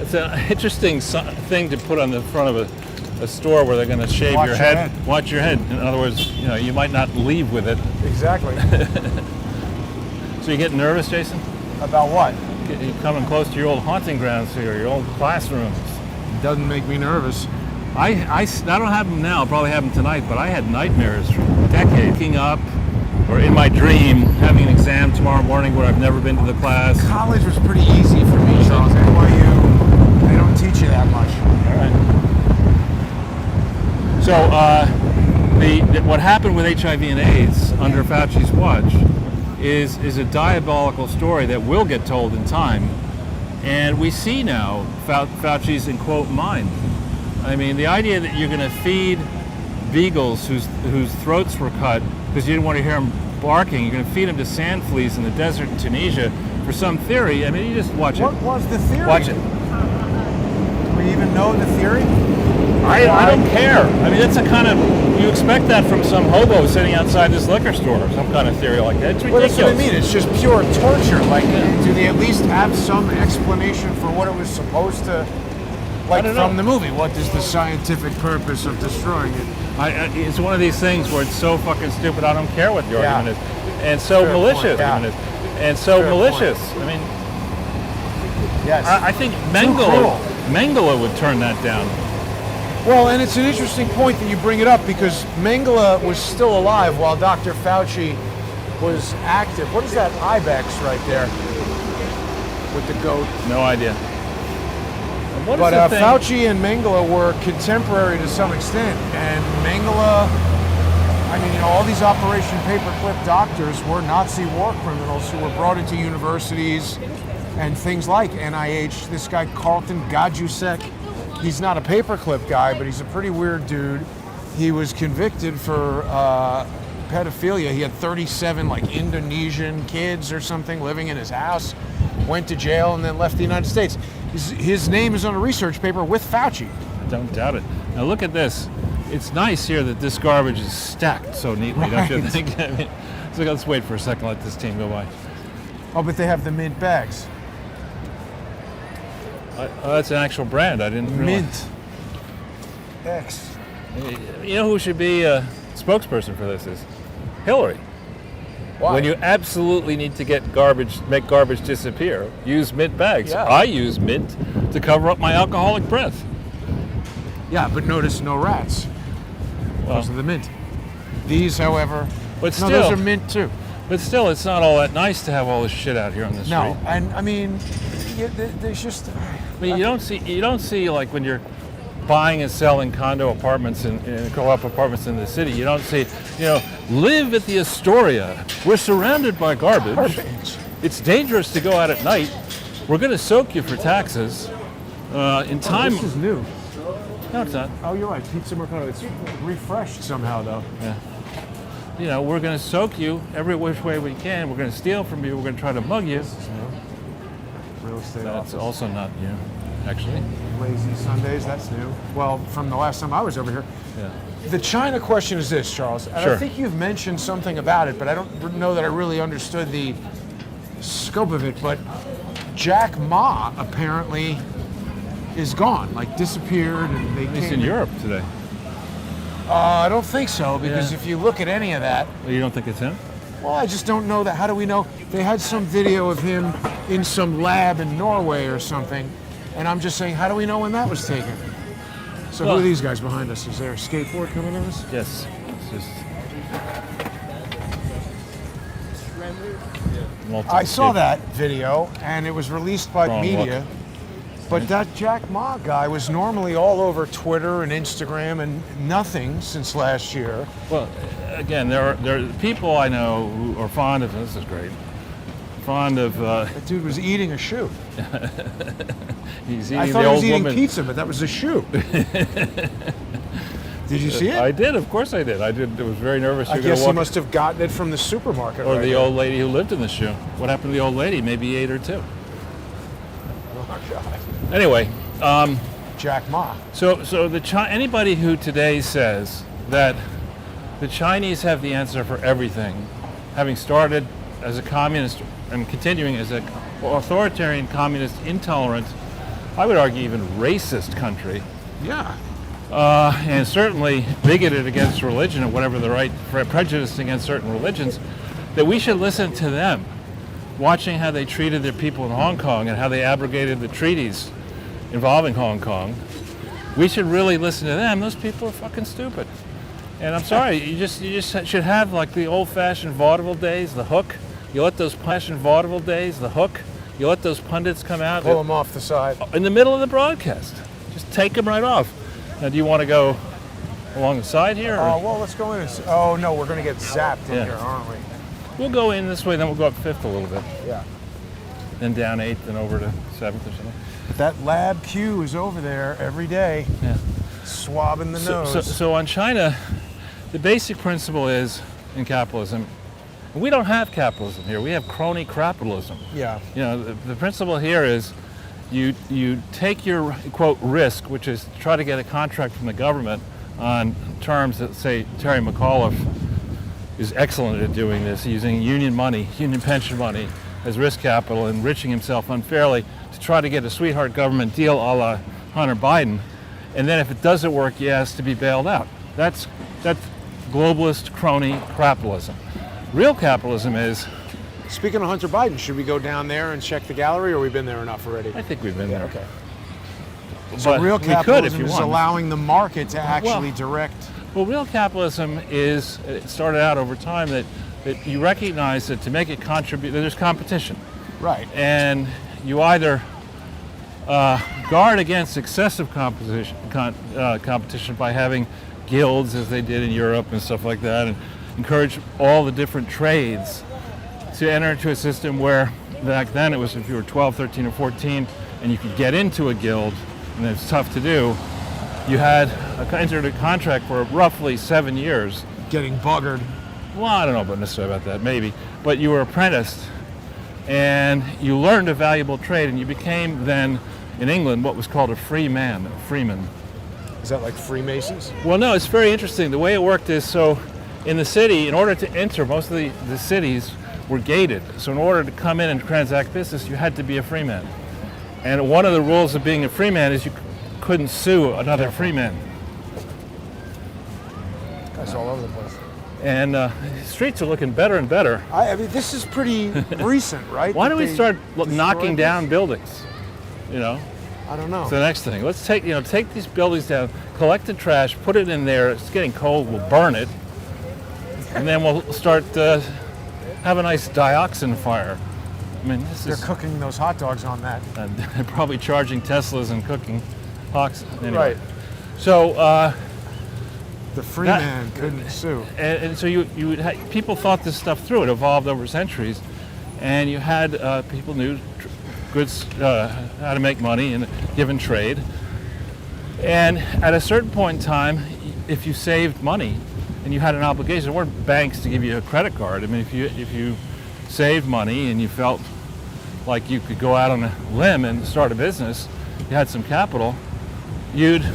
S1: It's an interesting thing to put on the front of a store where they're going to shave your head. Watch your head. In other words, you might not leave with it.
S2: Exactly.
S1: So you get nervous, Jason?
S2: About what?
S1: You're coming close to your old haunting grounds here, your old classrooms.
S2: It doesn't make me nervous.
S1: I don't have them now, I'll probably have them tonight, but I had nightmares for decades. Waking up, or in my dream, having an exam tomorrow morning where I've never been to the class.
S2: College was pretty easy for me, Charles. NYU, they don't teach you that much.
S1: All right. So what happened with HIV and AIDS under Fauci's watch is a diabolical story that will get told in time. And we see now Fauci's, in quote, mind. I mean, the idea that you're going to feed beagles whose throats were cut because you didn't want to hear them barking, you're going to feed them to sand fleas in the desert in Tunisia for some theory. I mean, you just watch it.
S2: What was the theory?
S1: Watch it.
S2: Do we even know the theory?
S1: I don't care. I mean, it's a kind of, you expect that from some hobo sitting outside this liquor store, or some kind of theory like that. It's ridiculous.
S2: Well, that's what I mean. It's just pure torture. Like, do they at least have some explanation for what it was supposed to, like from the movie? What is the scientific purpose of destroying it?
S1: It's one of these things where it's so fucking stupid, I don't care what the argument is. And so malicious, and so malicious. I mean,
S2: yes.
S1: I think Mengele would turn that down.
S2: Well, and it's an interesting point that you bring it up, because Mengele was still alive while Dr. Fauci was active. What is that ibex right there with the goat?
S1: No idea.
S2: But Fauci and Mengele were contemporary to some extent, and Mengele, I mean, all these Operation Paperclip doctors were Nazi war criminals who were brought into universities and things like NIH. This guy Carlton Gajusek, he's not a paperclip guy, but he's a pretty weird dude. He was convicted for pedophilia. He had 37 Indonesian kids or something living in his house, went to jail, and then left the United States. His name is on a research paper with Fauci.
S1: Don't doubt it. Now look at this. It's nice here that this garbage is stacked so neatly, don't you think? I mean, so let's wait for a second, let this team go by.
S2: Oh, but they have the mint bags.
S1: Oh, that's an actual brand. I didn't realize.
S2: Mint X.
S1: You know who should be a spokesperson for this is Hillary.
S2: Why?
S1: When you absolutely need to make garbage disappear, use mint bags.
S2: Yeah.
S1: I use mint to cover up my alcoholic breath.
S2: Yeah, but notice no rats. Because of the mint. These, however, those are mint too.
S1: But still, it's not all that nice to have all this shit out here on the street.
S2: No, and I mean, there's just.
S1: I mean, you don't see like when you're buying and selling condo apartments and co-op apartments in the city. You don't see, live at the Astoria. We're surrounded by garbage. It's dangerous to go out at night. We're going to soak you for taxes. In time.
S2: This is new.
S1: No, it's not.
S2: Oh, you're right. Pizza Mercado. It's refreshed somehow, though.
S1: Yeah. We're going to soak you every which way we can. We're going to steal from you. We're going to try to mug you.
S2: This is new. Real estate
S1: That's
S2: office.
S1: also not new, actually.
S2: Lazy Sundays, that's new. Well, from the last time I was over here.
S1: Yeah.
S2: The China question is this, Charles. And
S1: Sure.
S2: I think you've mentioned something about it, but I don't know that I really understood the scope of it. But Jack Ma apparently is gone, disappeared. And
S1: He's in Europe today.
S2: I don't think so, because if you look at any of that,
S1: Well, you don't think it's him?
S2: well, I just don't know that. How do we know? They had some video of him in some lab in Norway or something, and I'm just saying, how do we know when that was taken? So
S1: Well-
S2: who are these guys behind us? Is there a skateboard coming at us?
S1: Yes. It's just
S2: I saw that video, and it was released by
S1: Wrong
S2: media.
S1: look.
S2: But that Jack Ma guy was normally all over Twitter and Instagram and nothing since last year.
S1: Well, again, there are people I know who are fond of this. Is great. Fond of
S2: That dude was eating a shoe.
S1: he's
S2: I
S1: eating
S2: thought
S1: the
S2: he was
S1: old
S2: eating
S1: woman.
S2: pizza, but that was a shoe. Did you see it?
S1: I did, of course I did. I did. I was very nervous.
S2: I
S1: You were gonna
S2: guess he
S1: walk-
S2: must have gotten it from the supermarket.
S1: Or
S2: right
S1: the
S2: there.
S1: old lady who lived in the shoe. What happened to the old lady? Maybe he ate her too.
S2: Oh my God.
S1: Anyway,
S2: Jack Ma.
S1: so anybody who today says that the Chinese have the answer for everything, having started as a communist and continuing as an authoritarian, communist, intolerant, I would argue even racist country,
S2: Yeah.
S1: and certainly bigoted against religion or whatever the right, prejudiced against certain religions, that we should listen to them, watching how they treated their people in Hong Kong and how they abrogated the treaties involving Hong Kong. We should really listen to them. Those people are fucking stupid. And I'm sorry, you just should have like the old-fashioned vaudeville days, the hook. You let those fashioned vaudeville days, the hook. You let those pundits come out
S2: Pull him off the side.
S1: in the middle of the broadcast. Just take them right off. Now, do you want to go along the side here? Or?
S2: Well, let's go in and oh, no, we're going to get zapped in
S1: Yeah.
S2: here, aren't we?
S1: We'll go in this way, then we'll go up 5th a little bit.
S2: Yeah.
S1: Then down 8th and over to 7th or something.
S2: That lab Q is over there every day,
S1: Yeah.
S2: swabbing the nose.
S1: So on China, the basic principle is in capitalism, we don't have capitalism here. We have crony capitalism.
S2: Yeah.
S1: You know, the principle here is you take your, quote, risk, which is to try to get a contract from the government on terms that, say, Terry McAuliffe is excellent at doing this, using union money, union pension money as risk capital, enriching himself unfairly to try to get a sweetheart government deal a la Hunter Biden. And then if it doesn't work, he has to be bailed out. That's globalist crony capitalism. Real capitalism is,
S2: Speaking of Hunter Biden, should we go down there and check the gallery, or we've been there enough already?
S1: I think we've been there.
S2: Okay.
S1: But
S2: So real
S1: we could if
S2: capitalism
S1: you
S2: is
S1: want.
S2: allowing the market to actually direct.
S1: Well, real capitalism is, it started out over time that you recognize that to make it contribute, that there's competition.
S2: Right.
S1: And you either guard against excessive competition by having guilds, as they did in Europe and stuff like that, and encourage all the different trades to enter into a system where back then it was if you were 12, 13, or 14 and you could get into a guild, and it's tough to do, you had entered a contract for roughly 7 years.
S2: Getting buggered.
S1: Well, I don't know about necessarily about that, maybe. But you were apprenticed, and you learned a valuable trade, and you became then, in England, what was called a free man, a freeman.
S2: Is that like Freemasons?
S1: Well, no, it's very interesting. The way it worked is, so in the city, in order to enter, most of the cities were gated. So in order to come in and transact business, you had to be a free man. And one of the rules of being a free man is you couldn't sue another free man.
S2: Guys all over the place.
S1: And streets are looking better and better.
S2: I mean, this is pretty recent, right?
S1: Why
S2: that
S1: don't we
S2: they
S1: start
S2: destroyed
S1: knocking
S2: this?
S1: down buildings? You know,
S2: I don't know.
S1: it's the next thing. Let's take these buildings down, collect the trash, put it in there. It's getting cold. We'll burn it, and then we'll start have a nice dioxin fire. I mean, this
S2: They're
S1: is
S2: cooking those hot dogs on that.
S1: they're probably charging Teslas and cooking hawks. Anyway.
S2: Right.
S1: So.
S2: The free
S1: That-
S2: man couldn't sue.
S1: And so people thought this stuff through. It evolved over centuries, and you had people knew goods how to make money in a given trade. And at a certain point in time, if you saved money and you had an obligation, there weren't banks to give you a credit card. I mean, if you saved money and you felt like you could go out on a limb and start a business, you had some capital, you'd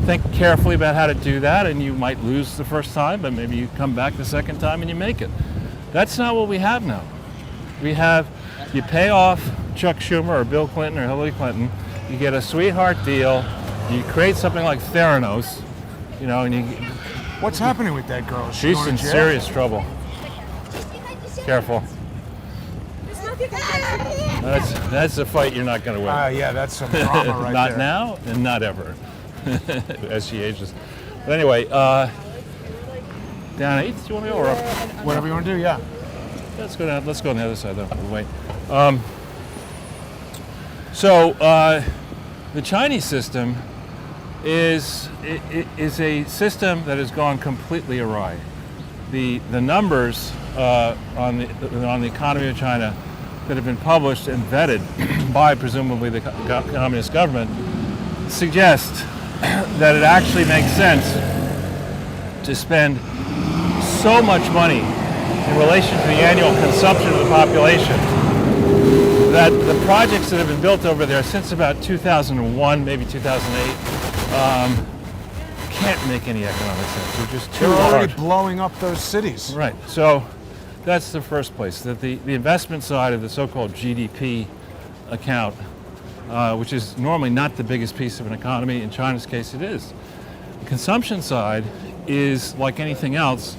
S1: think carefully about how to do that, and you might lose the first time, but maybe you come back the second time and you make it. That's not what we have now. You pay off Chuck Schumer or Bill Clinton or Hillary Clinton, you get a sweetheart deal, you create something like Theranos, You know, and
S2: What's happening with that girl? Is she
S1: she's
S2: going
S1: in
S2: to jail?
S1: serious trouble. Careful. That's a fight you're not going to win.
S2: Yeah, that's some drama right
S1: Not
S2: there.
S1: now and not ever, as she ages. But anyway, down 8th, do you want to go or up?
S2: Whatever you want to do, yeah.
S1: Let's go down. Let's go on the other side though. We'll wait. So the Chinese system is a system that has gone completely awry. The numbers on the economy of China that have been published and vetted by presumably the communist government suggest that it actually makes sense to spend so much money in relation to the annual consumption of the population that the projects that have been built over there since about 2001, maybe 2008, can't make any economic sense. They're just too
S2: They're
S1: large.
S2: already blowing up those cities.
S1: Right. So that's the first place. That the investment side of the so-called GDP account, which is normally not the biggest piece of an economy, in China's case it is. The consumption side is like anything else.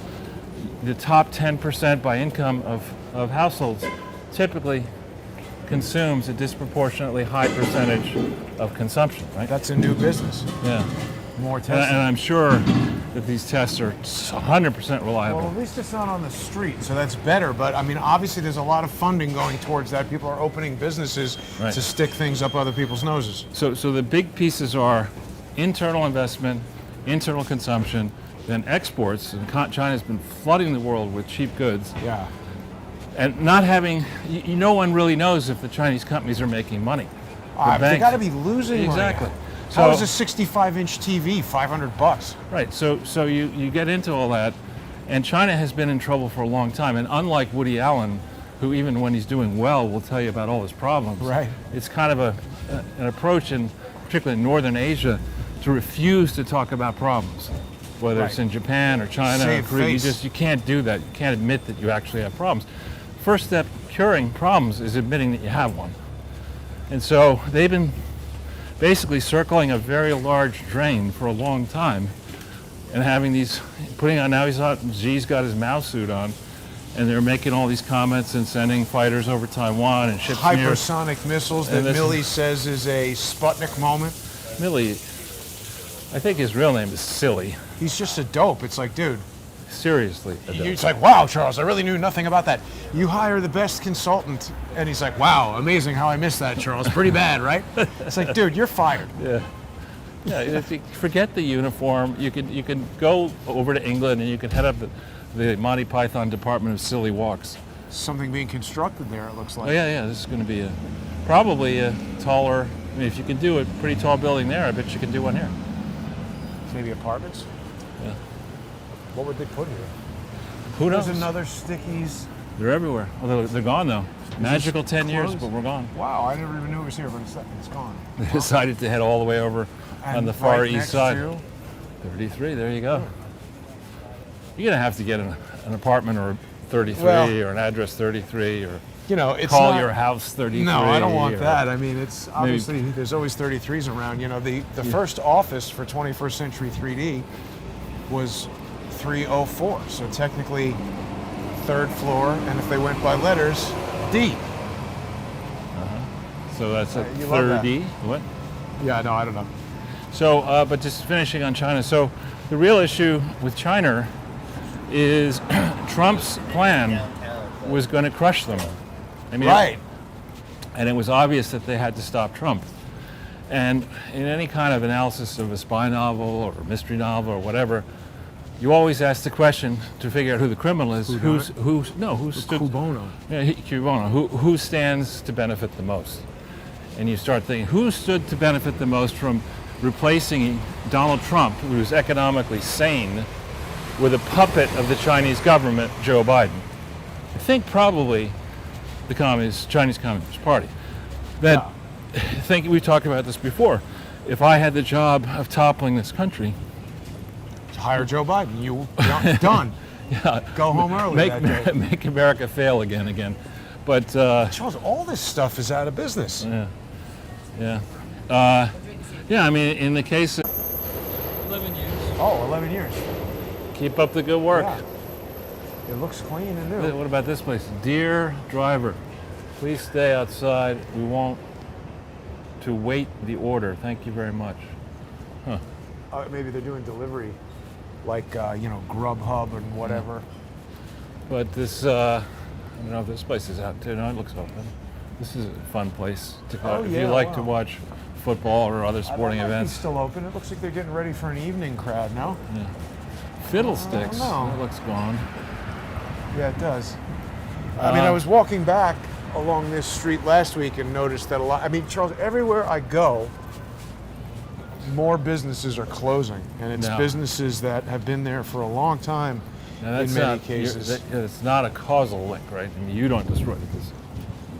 S1: The top 10% by income of households typically consumes a disproportionately high percentage of consumption, right?
S2: That's a new business.
S1: Yeah.
S2: More
S1: And
S2: testing.
S1: I'm sure that these tests are 100% reliable.
S2: Well, at least it's not on the street, so that's better. But I mean, obviously, there's a lot of funding going towards that. People are opening businesses
S1: Right.
S2: to stick things up other people's noses.
S1: So the big pieces are internal investment, internal consumption, then exports. And China's been flooding the world with cheap goods,
S2: Yeah.
S1: and not having. No one really knows if the Chinese companies are making money. The
S2: They
S1: banks-
S2: got to be losing
S1: Exactly.
S2: money. How is
S1: So-
S2: a 65-inch TV $500?
S1: Right. So you get into all that, and China has been in trouble for a long time. And unlike Woody Allen, who even when he's doing well will tell you about all his problems.
S2: Right.
S1: It's kind of an approach in particularly in Northern Asia to refuse to talk about problems, whether it's
S2: Right.
S1: in Japan or China or
S2: Save
S1: Korea.
S2: face.
S1: You can't do that. You can't admit that you actually have problems. First step curing problems is admitting that you have one. And so they've been basically circling a very large drain for a long time and having these, putting on, now Xi's got his Mao suit on, and they're making all these comments and sending fighters over Taiwan and ships near.
S2: Hypersonic missiles that
S1: And this-
S2: Millie says is a Sputnik moment.
S1: Millie, I think his real name is Silly.
S2: He's just a dope. It's like, dude,
S1: Seriously.
S2: it's like, wow, Charles, I really knew nothing about that. You hire the best consultant, and he's like, wow, amazing how I missed that, Charles. Pretty bad, right? It's like, dude, you're fired.
S1: Yeah. Yeah, if you forget the uniform, you can go over to England and you can head up the Monty Python Department of Silly Walks.
S2: Something being constructed there, it looks like.
S1: Oh yeah, this is going to be probably a taller, I mean, if you can do a pretty tall building there, I bet you can do one here.
S2: Maybe apartments?
S1: Yeah.
S2: What would they put here?
S1: Who knows?
S2: There's another Stickies.
S1: They're everywhere. Although they're gone though. Magical 10 years,
S2: closed?
S1: but we're gone.
S2: Wow, I never even knew it was here, but it's gone.
S1: They decided to head all the way over on
S2: And
S1: the far
S2: right
S1: east
S2: next
S1: side.
S2: to-
S1: 33, there you go. You're going to have to get an apartment or 33
S2: Well-
S1: or an address 33 or
S2: You know, it's
S1: call
S2: not,
S1: your house 33.
S2: No, I don't want
S1: or-
S2: that. I mean, it's obviously there's always 33s around. You know, the first office for 21st Century 3D was 304. So technically, third floor, and if they went by letters, D.
S1: So that's a
S2: You love that.
S1: 30. What?
S2: Yeah, no, I don't know.
S1: So, but just finishing on China. So, the real issue with China is Trump's plan was going to crush them. I mean,
S2: Right.
S1: and it was obvious that they had to stop Trump. And in any kind of analysis of a spy novel or a mystery novel or whatever, you always ask the question to figure out who the criminal is. Who stood?
S2: Cubono.
S1: Yeah, Cubono. Who stands to benefit the most? And you start thinking, who stood to benefit the most from replacing Donald Trump, who's economically sane, with a puppet of the Chinese government, Joe Biden? I think probably the Chinese Communist Party. That, I think we talked about this before. If I had the job of toppling this country,
S2: Hire Joe Biden. You done.
S1: yeah,
S2: Go home early that day.
S1: make America fail again. But
S2: Charles, all this stuff is out of business.
S1: yeah. I mean, in the case of
S5: 11 years.
S2: Oh, 11 years.
S1: Keep up the good work.
S2: Yeah. It looks clean and new.
S1: What about this place? Dear driver, please stay outside. We want to wait the order. Thank you very much. Huh.
S2: Maybe they're doing delivery, like Grubhub and whatever.
S1: But this, I don't know if this place is out too. No, it looks open. This is a fun place to go if you like to watch football or other sporting events.
S2: It's still open. It looks like they're getting ready for an evening crowd, no?
S1: Yeah. Fiddlesticks. That looks gone.
S2: Yeah, it does. I mean, I was walking back along this street last week and noticed that a lot. I mean, Charles, everywhere I go, more businesses are closing, and it's businesses that have been there for a long time.
S1: Now,
S2: in many cases,
S1: it's not a causal link, right? I mean, you don't destroy it because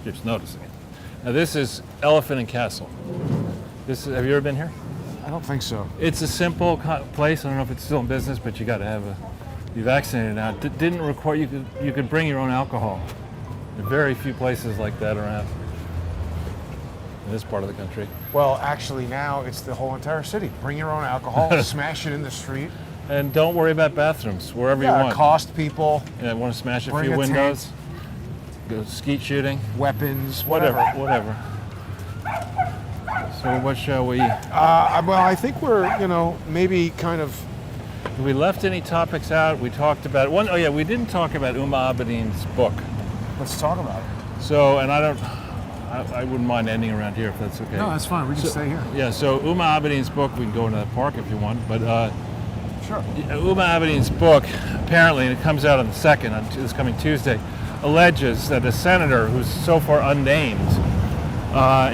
S1: you're just noticing it. Now, this is Elephant and Castle. Have you ever been here?
S2: I don't think so.
S1: It's a simple place. I don't know if it's still in business, but you got to be vaccinated now. It didn't require you could bring your own alcohol. There are very few places like that around in this part of the country.
S2: Well, actually, now it's the whole entire city. Bring your own alcohol, smash it in the street.
S1: And don't worry about bathrooms, wherever you want.
S2: Cost people.
S1: Yeah, want to smash a few windows. Go skeet shooting.
S2: Weapons,
S1: whatever. So what shall we?
S2: Well, I think we're, maybe kind of.
S1: We left any topics out. We talked about one. Oh yeah, we didn't talk about Abedin's book.
S2: Let's talk about it.
S1: So, and I wouldn't mind ending around here if that's okay.
S2: No, that's fine. We can stay here.
S1: Yeah. So Abedin's book, we can go into the park if you want, but.
S2: Sure.
S1: Abedin's book, apparently, and it comes out on the 2nd, on this coming Tuesday, alleges that a senator who's so far unnamed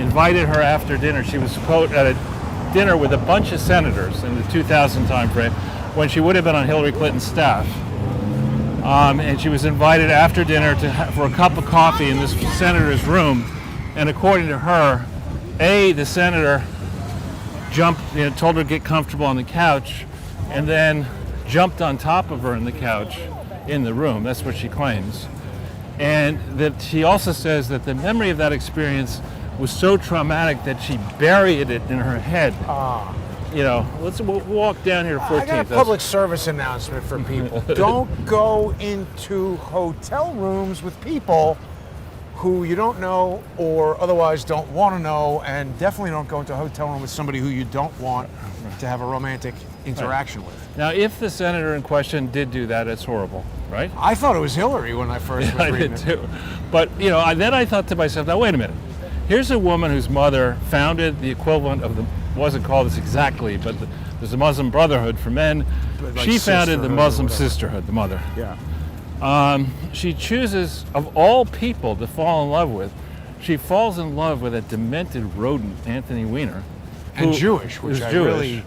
S1: invited her after dinner. She was, quote, at a dinner with a bunch of senators in the 2000 time frame when she would have been on Hillary Clinton's staff. And she was invited after dinner for a cup of coffee in this senator's room. And according to her, the senator jumped, told her to get comfortable on the couch, and then jumped on top of her in the couch in the room. That's what she claims. And that she also says that the memory of that experience was so traumatic that she buried it in her head. We'll walk down here to 14th.
S2: I got a public service announcement for people. Don't go into hotel rooms with people who you don't know or otherwise don't want to know, and definitely don't go into a hotel room with somebody who you don't want to have a romantic interaction with.
S1: Now, if the senator in question did do that, it's horrible, right?
S2: I thought it was Hillary when I first was reading it.
S1: I did too. But, then I thought to myself, now wait a minute. Here's a woman whose mother founded the equivalent of wasn't called this exactly, but there's the Muslim Brotherhood for men. She founded the Muslim Sisterhood, the mother.
S2: Yeah.
S1: She chooses, of all people to fall in love with, she falls in love with a demented rodent, Anthony Weiner.
S2: And Jewish, which I really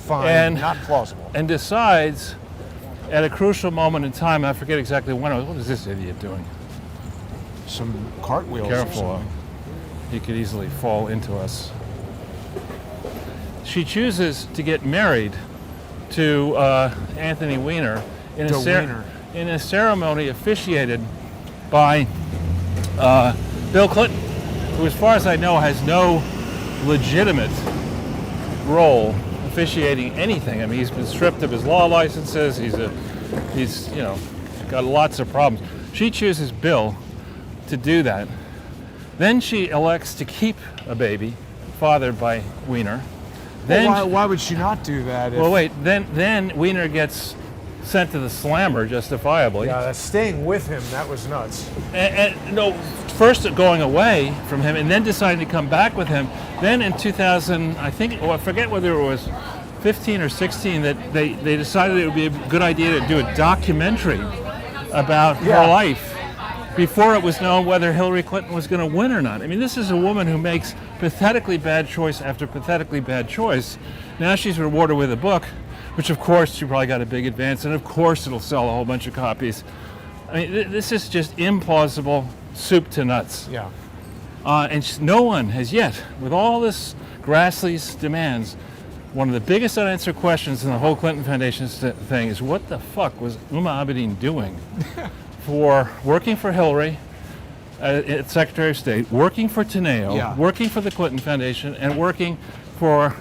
S2: find not plausible.
S1: And decides, at a crucial moment in time, I forget exactly when it was, what is this idiot doing?
S2: Some cartwheels.
S1: Careful, he could easily fall into us. She chooses to get married to Anthony Weiner in a ceremony officiated by Bill Clinton, who, as far as I know, has no legitimate role officiating anything. I mean, he's been stripped of his law licenses. He's got lots of problems. She chooses Bill to do that. Then she elects to keep a baby fathered by Weiner.
S2: Then why would she not do that?
S1: Then Weiner gets sent to the slammer justifiably.
S2: Yeah, staying with him, that was nuts.
S1: First going away from him and then deciding to come back with him. Then in 2000, I forget whether it was 15 or 16, that they decided it would be a good idea to do a documentary about her life before it was known whether Hillary Clinton was going to win or not. I mean, this is a woman who makes pathetically bad choice after pathetically bad choice. Now she's rewarded with a book, which of course she probably got a big advance, and of course it'll sell a whole bunch of copies. I mean, this is just implausible soup to nuts.
S2: Yeah.
S1: And no one has yet, with all this Grassley's demands, one of the biggest unanswered questions in the whole Clinton Foundation thing is, what the fuck was Abedin doing for working for Hillary as Secretary of State, working for Teneo, working for the Clinton Foundation, and working for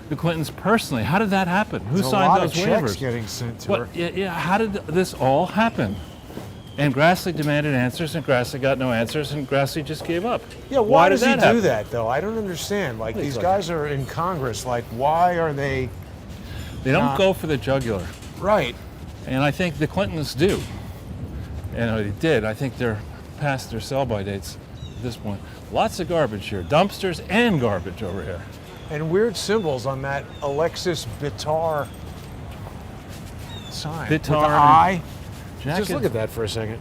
S1: the Clintons personally. How did that happen? Who
S2: There's
S1: signed
S2: a lot
S1: those
S2: of checks
S1: waivers?
S2: getting sent to her.
S1: What? Yeah, how did this all happen? And Grassley demanded answers, and Grassley got no answers, and Grassley just gave up.
S2: Yeah, why does
S1: did
S2: he
S1: that
S2: do
S1: happen?
S2: that, though? I don't understand. Like, these
S1: Exactly.
S2: guys are in Congress. Like, why are they...
S1: They don't go for the jugular.
S2: Right.
S1: And I think the Clintons do. And they did. I think they're past their sell-by dates at this point. Lots of garbage here. Dumpsters and garbage over here.
S2: And weird symbols on that Alexis Bitar sign. With the
S1: Bitar.
S2: eye.
S1: Jack
S2: Just
S1: and,
S2: look at that for a second.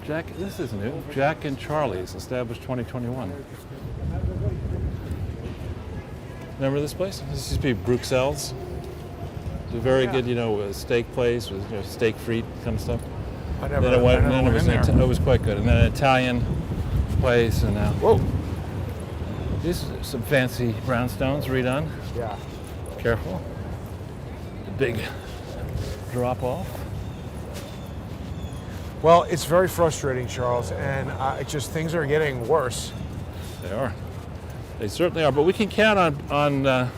S1: Jack, this is new. Jack and Charlie's, established 2021. Remember this place? This used to be Bruxelles. It's a very good, steak place with steak frites kind of stuff.
S2: I never,
S1: Then it went,
S2: I never
S1: then
S2: went in there.
S1: it was quite good. And then an Italian place, and now
S2: Whoa.
S1: these are some fancy brownstones redone.
S2: Yeah.
S1: Careful. The big drop off.
S2: Well, it's very frustrating, Charles, and things are getting worse.
S1: They are. They certainly are. But we can count on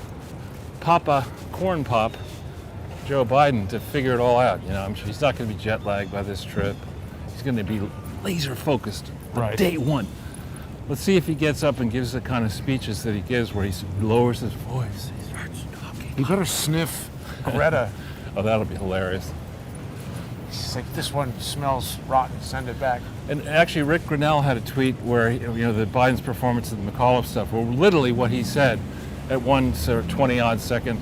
S1: Papa Corn Pop, Joe Biden, to figure it all out. I'm sure he's not going to be jet lagged by this trip. He's going to be laser focused on
S2: Right.
S1: day one. Let's see if he gets up and gives the kind of speeches that he gives, where he lowers his voice. He starts talking.
S2: You better sniff Greta.
S1: Oh, that'll be hilarious.
S2: It's like, this one smells rotten, send it back.
S1: And actually, Rick Grinnell had a tweet where the Biden's performance of the McAuliffe stuff, where literally what he said at one sort of 20-odd second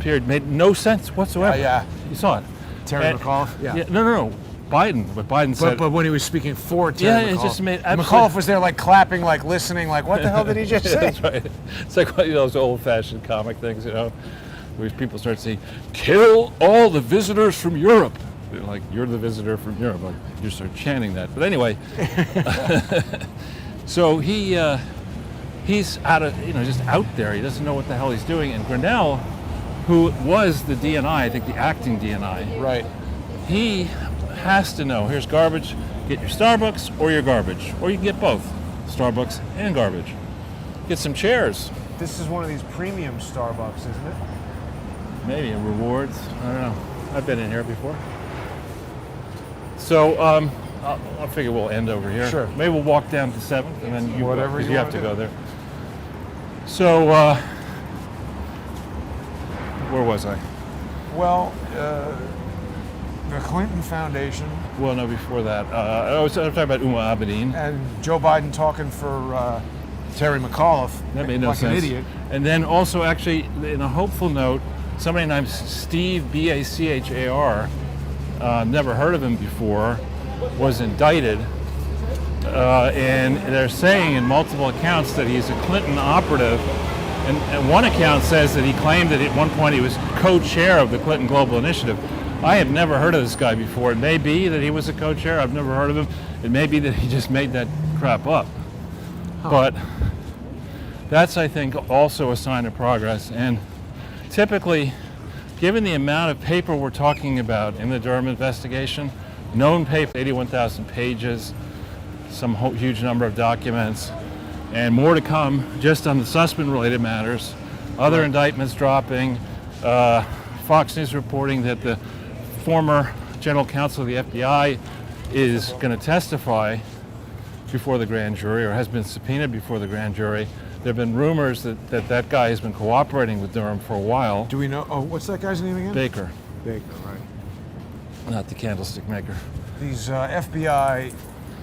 S1: period made no sense whatsoever.
S2: Yeah.
S1: You saw it.
S2: Terry
S1: And-
S2: McAuliffe? Yeah.
S1: No. Biden. What Biden said.
S2: But when he was speaking for Terry
S1: Yeah,
S2: McAuliffe,
S1: it just made
S2: McAuliffe was there like clapping, like listening, like, what the hell did he just say?
S1: That's right. It's like those old-fashioned comic things, where people start saying, "Kill all the visitors from Europe." They're like, you're the visitor from Europe. Like, you start chanting that. But anyway, so he's out of, just out there. He doesn't know what the hell he's doing. And Grinnell, who was the DNI, I think the acting DNI,
S2: Right.
S1: he has to know, here's garbage, get your Starbucks or your garbage. Or you can get both, Starbucks and garbage. Get some chairs,
S2: This is one of these premium Starbucks, isn't it?
S1: maybe rewards, I don't know. I've been in here before. So I figure we'll end over here.
S2: Sure.
S1: Maybe we'll walk down to 7th and then you
S2: Whatever
S1: because
S2: you
S1: have
S2: wanna
S1: to
S2: do.
S1: go there. So where was I?
S2: Well, the Clinton Foundation
S1: Well, no, before that. I was talking about Abedin.
S2: and Joe Biden talking for Terry McAuliffe.
S1: That made no
S2: like
S1: sense.
S2: an idiot.
S1: And then also, actually, in a hopeful note, somebody named Steve Bachar, never heard of him before, was indicted. And they're saying in multiple accounts that he's a Clinton operative. And one account says that he claimed that at one point he was co-chair of the Clinton Global Initiative. I have never heard of this guy before. It may be that he was a co-chair. I've never heard of him. It may be that he just made that crap up. But that's, I think, also a sign of progress. And typically, given the amount of paper we're talking about in the Durham investigation, known paper, 81,000 pages, some huge number of documents, and more to come just on the Sussman-related matters, other indictments dropping, Fox News reporting that the former general counsel of the FBI is going to testify before the grand jury, or has been subpoenaed before the grand jury. There have been rumors that guy has been cooperating with Durham for a while.
S2: Do we know? Oh, what's that guy's name again?
S1: Baker,
S2: Baker, right.
S1: not the candlestick maker.
S2: These FBI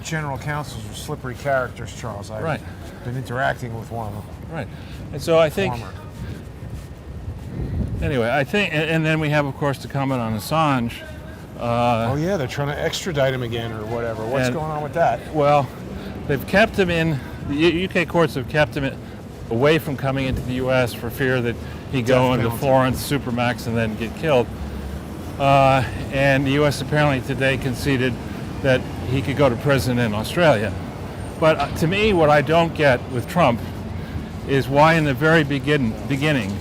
S2: general counsels are slippery characters, Charles. I've
S1: Right.
S2: been interacting with one of them.
S1: Right. And so I think,
S2: Former.
S1: anyway, and then we have, of course, to comment on Assange.
S2: Oh yeah, they're trying to extradite him again or whatever. What's
S1: And-
S2: going on with that?
S1: Well, they've kept him in, the UK courts have kept him away from coming into the US for fear that he'd go
S2: Death
S1: into
S2: penalty.
S1: Florence, Supermax, and then get killed. And the US apparently today conceded that he could go to prison in Australia. But to me, what I don't get with Trump is why in the very beginning,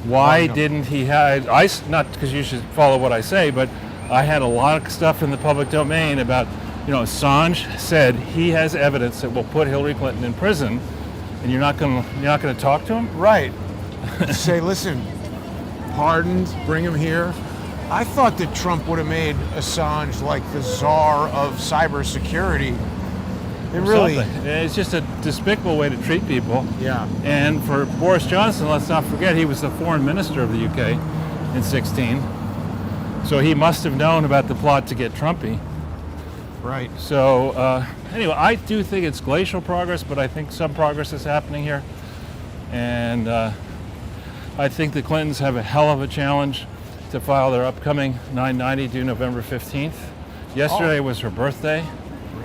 S1: why
S2: no.
S1: didn't he have, not because you should follow what I say, but I had a lot of stuff in the public domain about, Assange said he has evidence that will put Hillary Clinton in prison, and you're not going to talk to him?
S2: Right. say, listen, pardoned, bring him here. I thought that Trump would have made Assange like the czar of cybersecurity. It really,
S1: Something. It's just a despicable way to treat people.
S2: yeah.
S1: And for Boris Johnson, let's not forget, he was the foreign minister of the UK in 16. So he must have known about the plot to get Trumpy.
S2: Right.
S1: So anyway, I do think it's glacial progress, but I think some progress is happening here. And I think the Clintons have a hell of a challenge to file their upcoming 990 due November 15th. Yesterday was her birthday.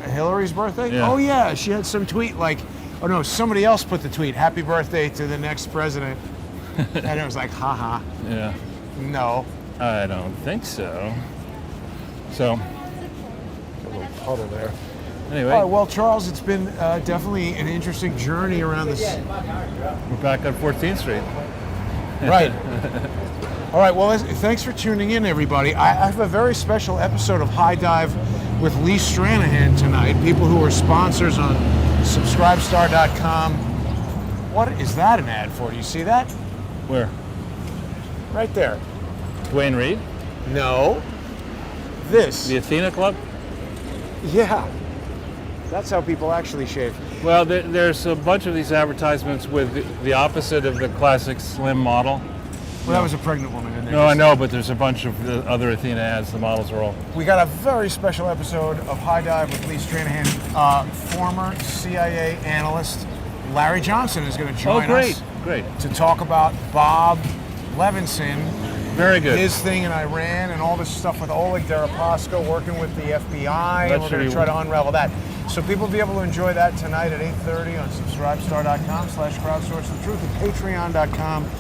S2: Hillary's birthday?
S1: Yeah.
S2: Oh yeah, she had some tweet like, oh no, somebody else put the tweet, happy birthday to the next president. And it was like, haha,
S1: Yeah,
S2: no.
S1: I don't think so. So
S2: A little puddle there.
S1: anyway,
S2: All right, well, Charles, it's been definitely an interesting journey around this.
S1: we're back on 14th Street.
S2: Right. All right, well, thanks for tuning in, everybody. I have a very special episode of High Dive with Lee Stranahan tonight, people who are sponsors on subscribestar.com. What is that an ad for? Do you see that?
S1: Where?
S2: Right there.
S1: Dwayne Reed?
S2: No. This.
S1: The Athena Club?
S2: Yeah. That's how people actually shave.
S1: Well, there's a bunch of these advertisements with the opposite of the classic slim model.
S2: Well, that was a pregnant woman in there.
S1: No, I know, but there's a bunch of the other Athena ads. The models are all.
S2: We got a very special episode of High Dive with Lee Stranahan. Former CIA analyst Larry Johnson is going to join us
S1: Great.
S2: to talk about Bob Levinson,
S1: Very good.
S2: his thing in Iran, and all this stuff with Oleg Deripaska working with the FBI.
S1: That
S2: And we're
S1: should
S2: going to
S1: be-
S2: try to unravel that. So people will be able to enjoy that tonight at 8:30 on subscribestar.com/crowdsource the truth and patreon.com/crowdsource.